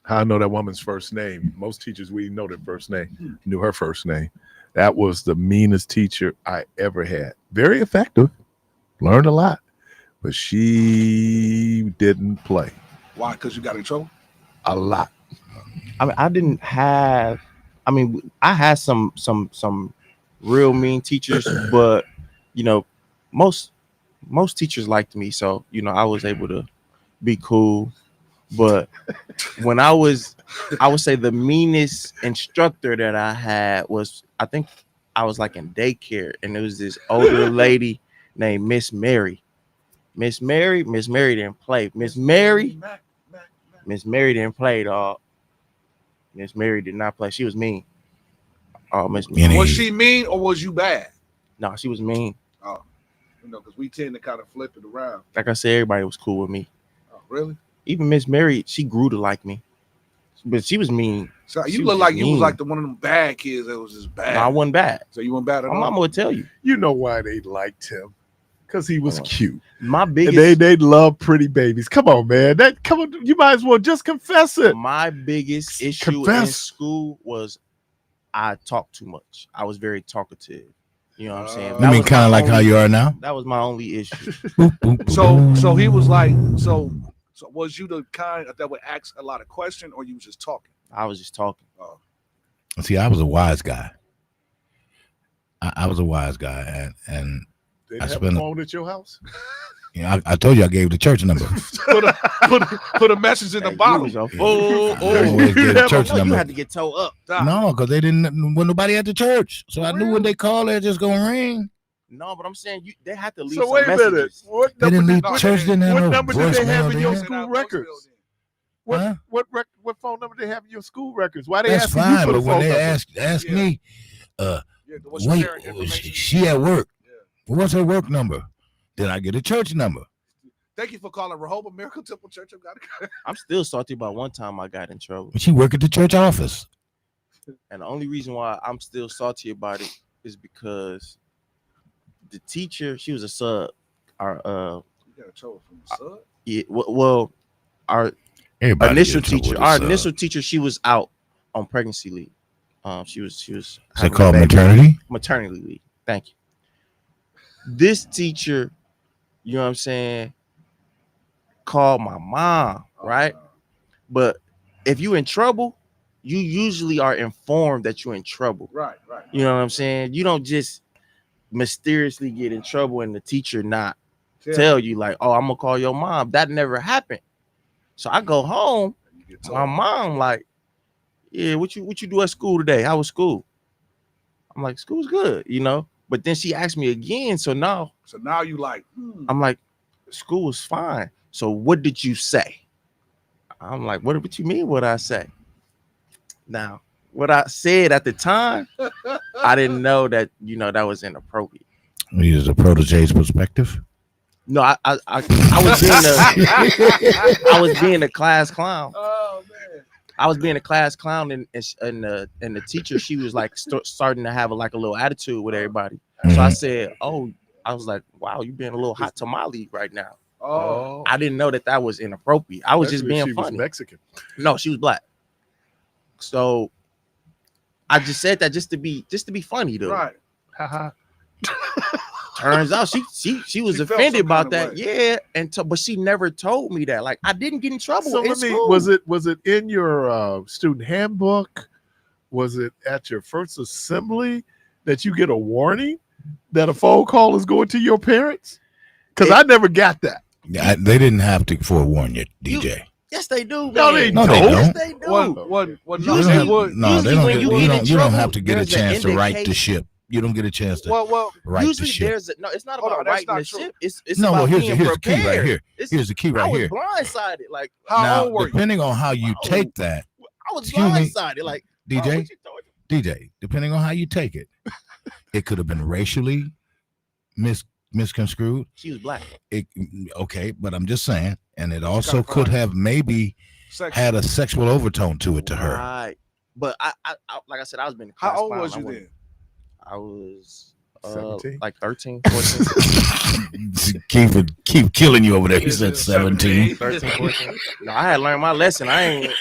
How I know that woman's first name. Most teachers, we know their first name. Knew her first name. That was the meanest teacher I ever had. Very effective. Learned a lot. But she didn't play. Why? Because you got in trouble? A lot. I mean, I had some real mean teachers, but most teachers liked me, so I was able to be cool. But when I would say the meanest instructor that I had was, I think I was like in daycare, and it was this older lady named Miss Mary. Miss Mary didn't play. Miss Mary didn't play, dog. Miss Mary did not play. She was mean. Oh, Miss Mary. Was she mean or was you bad? No, she was mean. Oh, because we tend to kind of flip it around. Like I said, everybody was cool with me. Oh, really? Even Miss Mary, she grew to like me, but she was mean. So you look like you was like one of them bad kids that was just bad. No, I wasn't bad. So you weren't bad at all? My mama would tell you. You know why they liked him? Because he was cute. My biggest, they love pretty babies. Come on, man. You might as well just confess it. My biggest issue in school was I talked too much. I was very talkative. You know what I'm saying? You mean kind of like how you are now? That was my only issue. So he was like, so was you the kind that would ask a lot of questions, or you was just talking? I was just talking. Oh. See, I was a wise guy. I was a wise guy, and They have a phone at your house? I told you I gave the church number. put a message in the bottle. You had to get towed up. No, because they didn't. When nobody at the church, so I knew when they called, they're just gonna ring. No, but I'm saying they had to leave. So wait a minute. They didn't leave. Church didn't have no number did they have in your voicemail. school records? What phone number they have in your school records? Why they That's asking fine, you for but the when phone they number? ask me, wait, she at work. What's her work number? Then I get a church number. Thank you for calling Rehoboth Miracle Temple Church of God. I'm still salty about one time I got in trouble. She work at the church office. And the only reason why I'm still salty about it is because the teacher, she was a sub. You got in trouble from the sub? Yeah, well, our Everybody initial gets in trouble teacher, with our the initial teacher, she was out on pregnancy leave. She was. Is that called maternity? Maternity leave. Thank you. This teacher, you know what I'm saying, called my mom, right? But if you in trouble, you usually are informed that you're in trouble. Right. You know what I'm saying? You don't just mysteriously get in trouble and the teacher not tell you like, oh, I'm gonna call your mom. That never happened. So I go home. My mom like, yeah, what you do at school today? How was school? I'm like, school's good, But then she asked me again. So now you like, I'm like, school was fine. So what did you say? I'm like, what you mean? What I say? Now, what I said at the time, I didn't know that, that was inappropriate. We use the protege's perspective. No, I was being a class clown. Oh man. I was being a class clown, and the teacher, she was like starting to have a little attitude with everybody. So I said, I was like, wow, you being a little hot tamale right now. Oh, I didn't know that was inappropriate. I was just being she funny. Was Mexican. No, she was black. So I just said that just to be funny though. Right. Turns out she was offended about that. Yeah, but she never told me that. Like I didn't get in trouble. So was it in your student handbook? Was it at your first assembly that you get a warning that a phone call is going to your parents? Because I never got that. Yeah, they didn't have to forewarn you, DJ. Yes, they do. No, they don't. Yes, they do. What? You don't have to get a chance to right the ship. you don't get a chance to Well, right usually the ship. It's not Hold about on, that's writing not the true. ship. It's No, about well, here's being the key prepared. right here. Here's the key right here. I was blindsided. Like, how Now, old were you? depending on how you Oh. take that, I was Excuse me, blindsided. Like, DJ, bro, what you doing? DJ, depending on how you take it, it could have been racially misconstrued. She was black. Okay, but I'm just saying, and it also gotta could find have maybe Sex. had a sexual overtone to it to her. Right. But I like I said, I was being How old was you then? I was 17? like 13, 14. keep killing you over there. He Is said it 17. 13, 14. No, I had learned my lesson. I ain't.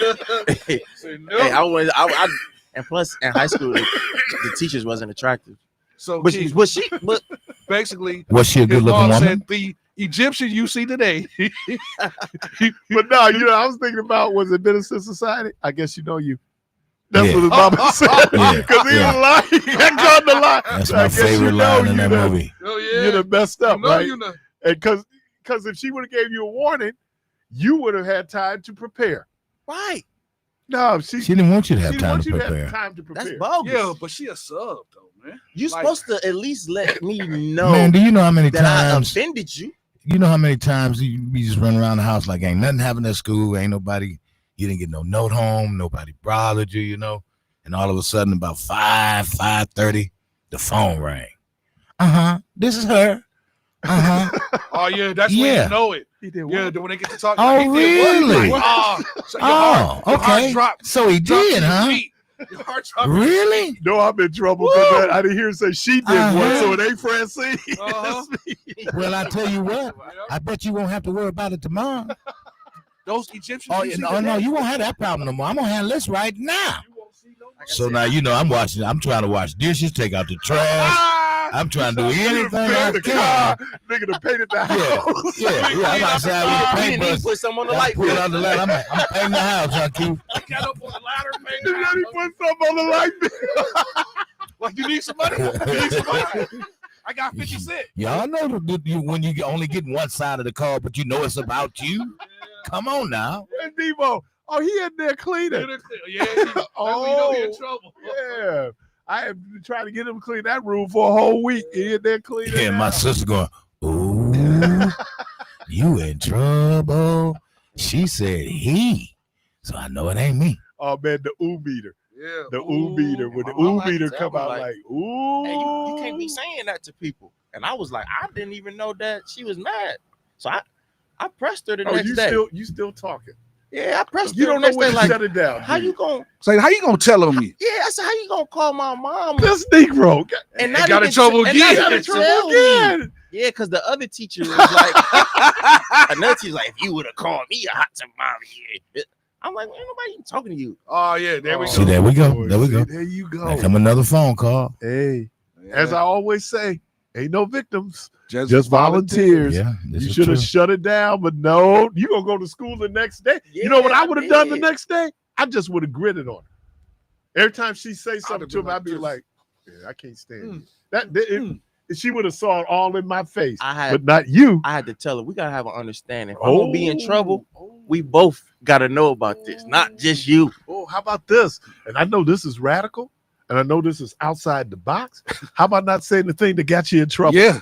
No. Hey, I and plus in high school, the teachers wasn't attractive. So But Keith, but basically, Was she a his good looking mom woman? said the Egyptian you see today. But no, I was thinking about, was it Minister Society? I guess you. That's Yeah. what his mama said. Yeah, Because he yeah. was lying. He got caught in the lie. That's I my guess favorite line in that done- movie. Oh You done messed up, know right? you know. And because if she would have gave you a warning, you would have had time to prepare. right. No, she She didn't want you to have didn't time want to you to have prepare. time to prepare. That's bogus. Yeah, but she a sub though, man. You like- supposed to at least let me know Man, do you know how many that I times? offended you. You know how many times you just run around the house like ain't nothing happened at school, ain't nobody, you didn't get no note home, nobody bothered you, and all of a sudden about 5:30, the phone rang. This is her. Oh yeah, that's when Yeah. you know it. He did Yeah, what? then when they get to talk. Oh, like, he did what? really? Like, so your Oh, heart, your heart okay. dropped. So he dropped to did, your huh? feet. Your heart dropped. Really? No, I'm in trouble because I didn't hear her say she did Uh-huh. one, so it ain't Francine. Uh-huh. It's me. Well, I tell you what, Yeah. I bet you won't have to worry about it tomorrow. Those Egyptians. Oh, you see no, today, you won't have that problem no more. I'm gonna handle this right now. you won't see no- So now I'm trying to wash dishes, take out the trash. I'm trying to do anything I Painted the car, can. nigga done painted the Yeah, house. yeah. I'm outside with the You didn't even paintbrush. put some on the I light put it bill. on the light. I'm painting the house, huh, Keith? Got up on the ladder, man. You ready to put something on the light bill? Like, you need some money? You need some money? I got 50 cents. Y'all know when you only get one side of the car, but you know it's about you. Come on now. And Devo, oh, he in there cleaning. Yeah, that's when you know you're in trouble. Yeah. I have been trying to get him to clean that room for a whole week. He in there cleaning. And my now. sister going, ooh, you in trouble. She said he. So I know it ain't me. Oh man, the ooh meter. Yeah. The ooh meter. When the My mom ooh had to meter tell come me, out like, like, ooh. Hey, you can't be saying that to people. And I was like, I didn't even know that she was mad. So I pressed her the Oh, next you day. still talking. Yeah, I pressed You her don't the know next when day. to Like, shut it down. how do you gonna? So how you gonna tell on me? Yeah, I said, how you gonna call my mom? This Negro. And And got in trouble and not again. even tell me. Again. Yeah, because the other teacher was like, another teacher's like, if you would have called me a hot tamale, yeah. I'm like, ain't nobody even talking to you. Oh yeah, there we Oh, go. See, there we go. Lord, There we see, go. There you go. Now come another phone call. Hey, as I always say, ain't no victims, just just volunteers. Yeah, this You is should have true. shut it down, but no, you gonna go to school the next day. You know what Yeah, I would have done the did. next day? I just would have gritted on her. Every time she say something have to been me, like I'd be this. like, yeah, I can't stand Mm. you. She would have saw it all in my face, I had but not you. I had to tell her, we gotta have an understanding. If I'm gonna be in trouble, Oh. we both gotta know about this, not just you. Oh, how about this? And I know this is radical, and I know this is outside the box. How about not saying the thing that got you in trouble? Yeah.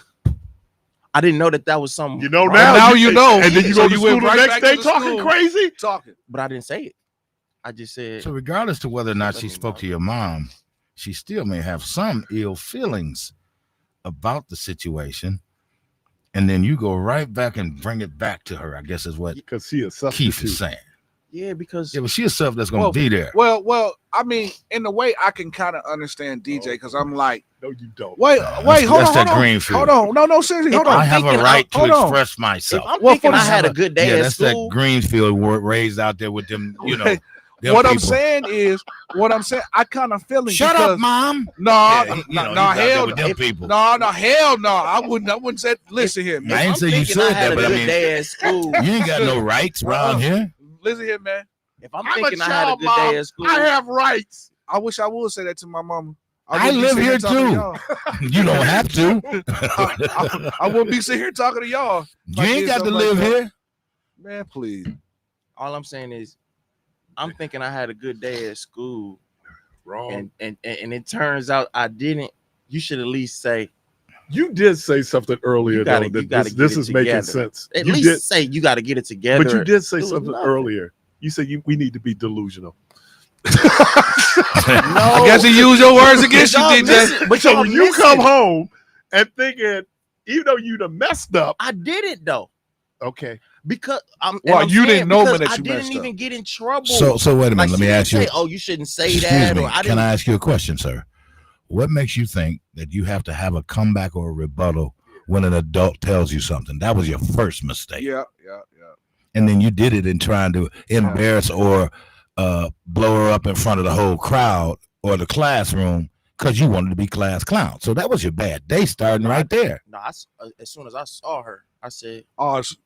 I didn't know that was something. You know wrong, now. you know. And then you So go to you school went the right next back day to the talking school. crazy. Talking. but I didn't say it. I just said, So regardless to whether or not Let she me spoke know. to your mom, she still may have some ill feelings about the situation. And then you go right back and bring it back to her, I guess is what Because she a Keith substitute. is saying. yeah, because Yeah, but she herself that's going to Well, be there. Well, I mean, in a way, I can kind of understand DJ because I'm like, No, you don't. wait, That's hold that on, Greenfield. hold on, no, seriously, hold If on. I have a thinking right to hold on. express if myself. I'm Well, thinking for I the- had a good day Yeah, at that's school, that Greenfield word raised out there with them, you know. them What I'm people. saying is, I kind of feeling Shut because, up, mom. No, Yeah, you know, no, he's out there hell, with them people. no, hell, no. I wouldn't say. Listen here, I man. ain't I'm say you thinking said I had that, a but I good mean, day at school. you ain't got no rights around here. Listen here, man. If I'm I'm a thinking I had a child, good Mom. day at school, I have rights. I wish I would say that to my mama. I wouldn't be live sitting here talking to too. y'all. You don't have to. I wouldn't be sitting here talking to y'all. You ain't did got to something like live that. here. Man, please. all I'm saying is, I'm thinking I had a good day at school, Wrong. and it turns out I didn't. you should at least say. You did say something earlier, You gotta- though, you that gotta this get it is making together. sense. At You least did, say you got to get it together. but you did say It was something nothing. earlier. You said we need to be delusional. I guess he used your words against you, Y'all DJ. missing- but So y'all when you missing. come home and thinking, even though you'd have messed up, I didn't though, okay. because I'm. Well, and I'm you saying didn't know because that I you didn't messed even get in trouble. So wait a minute. Like, Let she me didn't ask you. say, "Oh, you shouldn't say Excuse that." me. Or I Can didn't. I ask you a question, sir? What makes you think that you have to have a comeback or a rebuttal when an adult tells you something? That was your first mistake. Yeah. And then you did it in trying to embarrass or blow her up in front of the whole crowd or the classroom because you wanted to be class clown. So that was your bad day starting right there. No, as soon as I saw her, I said,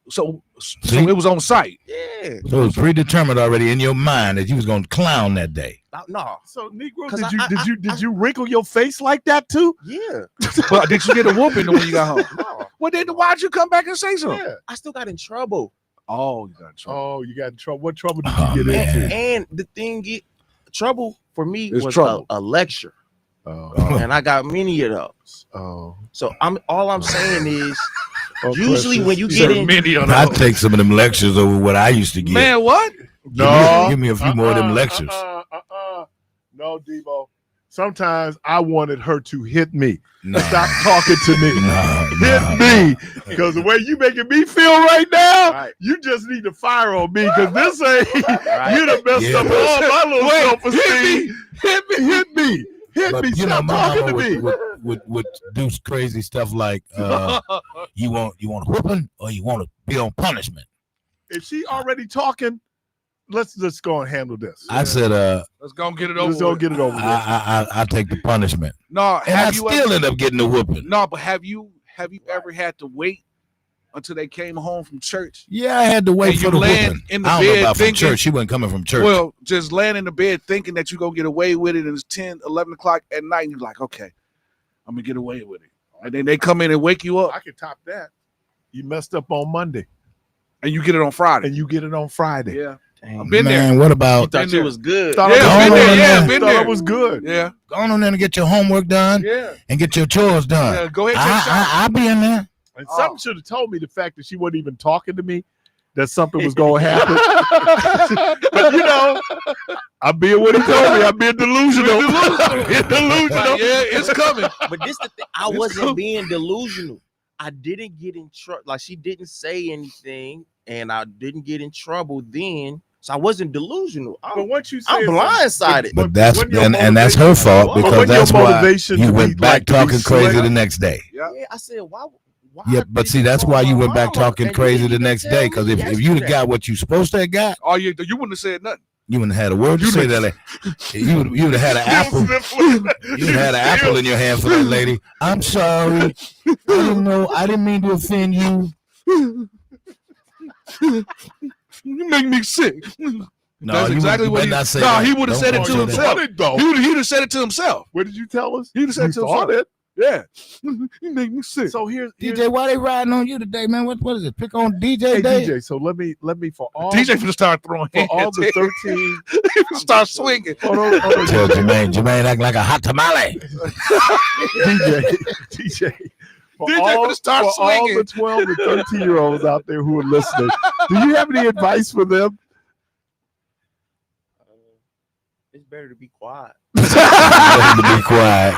So See? it was on site. "Yeah." So it was predetermined already in your mind that you was going to clown that day. No, So Negro, 'Cause did you wrinkle your face like that too? yeah. But did you get a whooping when you got home? No, Well, then why'd you come back and say something? Yeah. I still got in trouble. Oh, you got in trouble. Oh, you got in trouble. What trouble did Oh, you get man. into? And the thing, trouble for me It's was trouble. a lecture, Oh, and I got many of those. oh. So all I'm saying is, Oh, usually precious. when you He get said in, many of I take some of them lectures over what I used to get. Man, what? Give me a few more of them lectures. No, Debo. Sometimes I wanted her to hit me. No. Stop talking to me. Hit No. me. Because the way you making me feel right now, Right. you just need to fire on me because this ain't, Right. you done messed Yeah, up but- all my little Wait, self-esteem. Hit me. But me. you know, Stop my talking mama to me. would do crazy stuff like, you want whooping or you want to be on punishment. If she already talking, let's just go and handle this. I said, Let's go and get it over. Let's go with. get it over with. I take the punishment, No, and I have you still ever? end up getting the whooping. No, but have you ever had to wait until they came home from church? Yeah, I had to wait And for you the laying whooping. in the I don't know bed about from thinking- church. She wasn't coming from church. Well, just laying in the bed thinking that you're going to get away with it, and it's 10, 11 o'clock at night, and you're like, okay, I'm going to get away with it. And then they come in and wake you up, I can top that. You messed up on Monday and you get it on Friday. and you get it on Friday. Yeah. Dang, I've been there. Man, what you about thought you there. was good. Thought Yeah, I been was there. good. Yeah, been Thought there. I was good. Yeah. going on there and get your homework done Yeah. and get your chores done? Yeah. Go ahead, take a shot. I'll be in there. And Oh. something should have told me the fact that she wasn't even talking to me, that something was going to happen. But you know, I'm being what he told me. I'm being delusional. Like, yeah, it's coming. But this the thing, I wasn't being delusional. I didn't get in trouble. Like, she didn't say anything, and I didn't get in trouble then. So I wasn't delusional. But once you say I'm blindsided. But that's when your and that's her fault But because when your that's why motivation you to went be back like to be talking crazy slick- the next day. Yeah. Yeah, I said, why? Yeah, but see, that's why you went back talking crazy the the next day. Because if you'd have got what you supposed to have got, Oh, you wouldn't have said nothing. you wouldn't have had a word to say that. You would have had an apple. You would have had an apple in your hand for that lady. I'm sorry. I didn't know. I didn't mean to offend you. You make me sick. No, That's you exactly would, what you he. better not say No, that. he would have Don't said it say to that. himself. though. He'd have said it to himself. What did you tell us? He'd have said You it to thought himself. it. Yeah. You make me sick. So here's DJ, why they riding on you today, man? What is it? Pick on DJ hey, Day? DJ. So let me for all DJ finna start throwing for hands. all the 13. He finna start swinging. Hold on, Tell Jermaine acting like a hot tamale. DJ. For DJ all, finna start for all swinging. the 12 and 13-year-olds out there who are listening, do you have any advice for them? It's better to be quiet. To be quiet.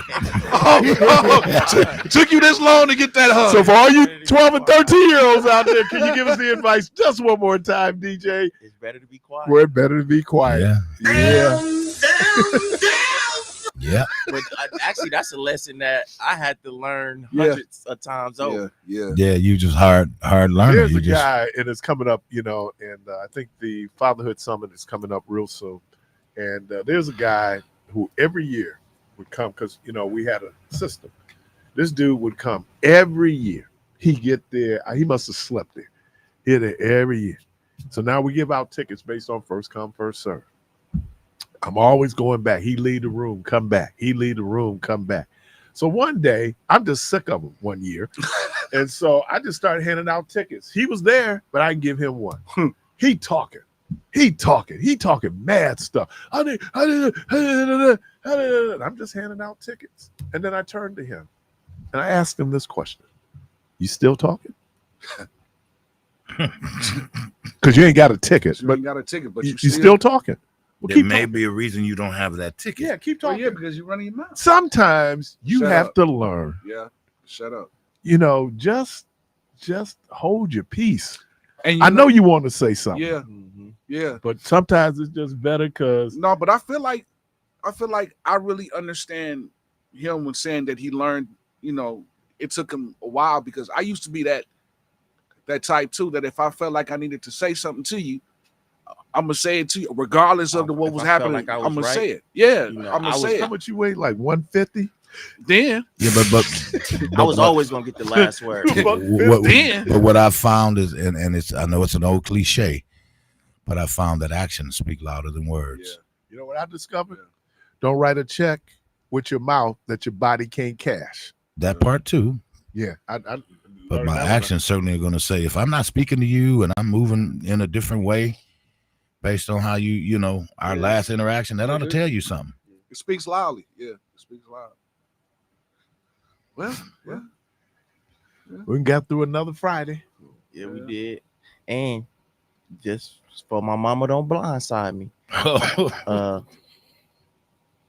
Took you this long to get that hug. So for all you 12 and 13-year-olds out there, can you give us the advice just one more time, DJ? It's better to be quiet. We're better to be quiet. Yeah. Yeah. But actually, that's a lesson that I had to learn Yeah. hundreds of times over. yeah. Yeah, you just hard learner. There's You a just guy, and it's coming up, and I think the Fatherhood Summit is coming up real soon. And there's a guy who every year would come because, we had a system. This dude would come every year. He'd get there. He must have slept there. He'd there every year. So now we give out tickets based on first come, first serve. I'm always going back. He leave the room, come back. He leave the room, come back. So one day, I'm just sick of him one year. And so I just started handing out tickets. He was there, but I didn't give him one. He talking. He talking mad stuff. I'm just handing out tickets. And then I turned to him and I asked him this question. You still talking? Because you ain't got a ticket. You ain't got a ticket, but you still talking. Well, There may be a reason you don't have that ticket. Yeah, keep talking. Yeah, because you're running your mouth. Sometimes you Shut have up. to learn. Yeah, shut up. Just hold your peace. And I know you want to say something. Yeah, yeah. But sometimes it's just better because No, but I feel like I really understand him when saying that he learned. It took him a while because I used to be that type too. That if I felt like I needed to say something to you, I'm gonna say it to you, regardless of what was happening. Like I'm gonna right, say it. Yeah, I'm gonna say it. How much you weigh? Like 150? Then Yeah, but I was always gonna get the last word. But what I found is, and it's, I know it's an old cliche, but I found that actions speak louder than words. Yeah. You know what I discovered? Don't write a check with your mouth that your body can't cash. That part too. Yeah, But my actions certainly are going to say, if I'm not speaking to you and I'm moving in a different way based on how our last interaction, that ought to tell you something. it speaks loudly. Yeah, it speaks loud. Well, we got through another Friday. Yeah, we did. And just for my mama don't blindside me.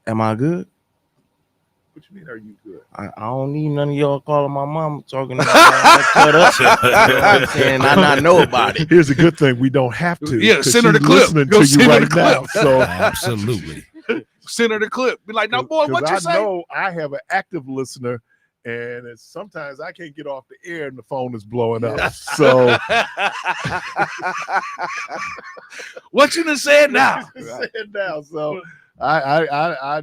Am I good? What you mean, are you good? I don't need none of y'all calling my mom talking to me. Cut up. You know what I'm saying? I not know about it. Here's a good thing. We don't have to. Yeah, send her the clip. Listening Go to send you her right the now. clip. So Absolutely. Send her the clip. Be like, no, boy, what you I say? know I have an active listener, and sometimes I can't get off the air and the phone is blowing up. So what you done said now? So I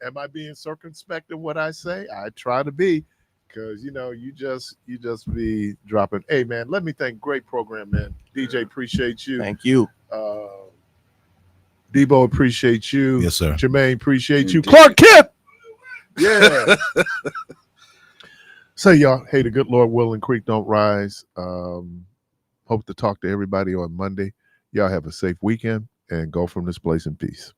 am I being circumspect in what I say? I try to be, because you just be dropping. Hey man, let me thank, great program, man. DJ, appreciate you. Thank you. Debo, appreciate you. Yes, sir. Jermaine, appreciate you. Clark Kent. Yeah. So y'all, hey, the good Lord willing, creek don't rise. Hope to talk to everybody on Monday. Y'all have a safe weekend and go from this place in peace.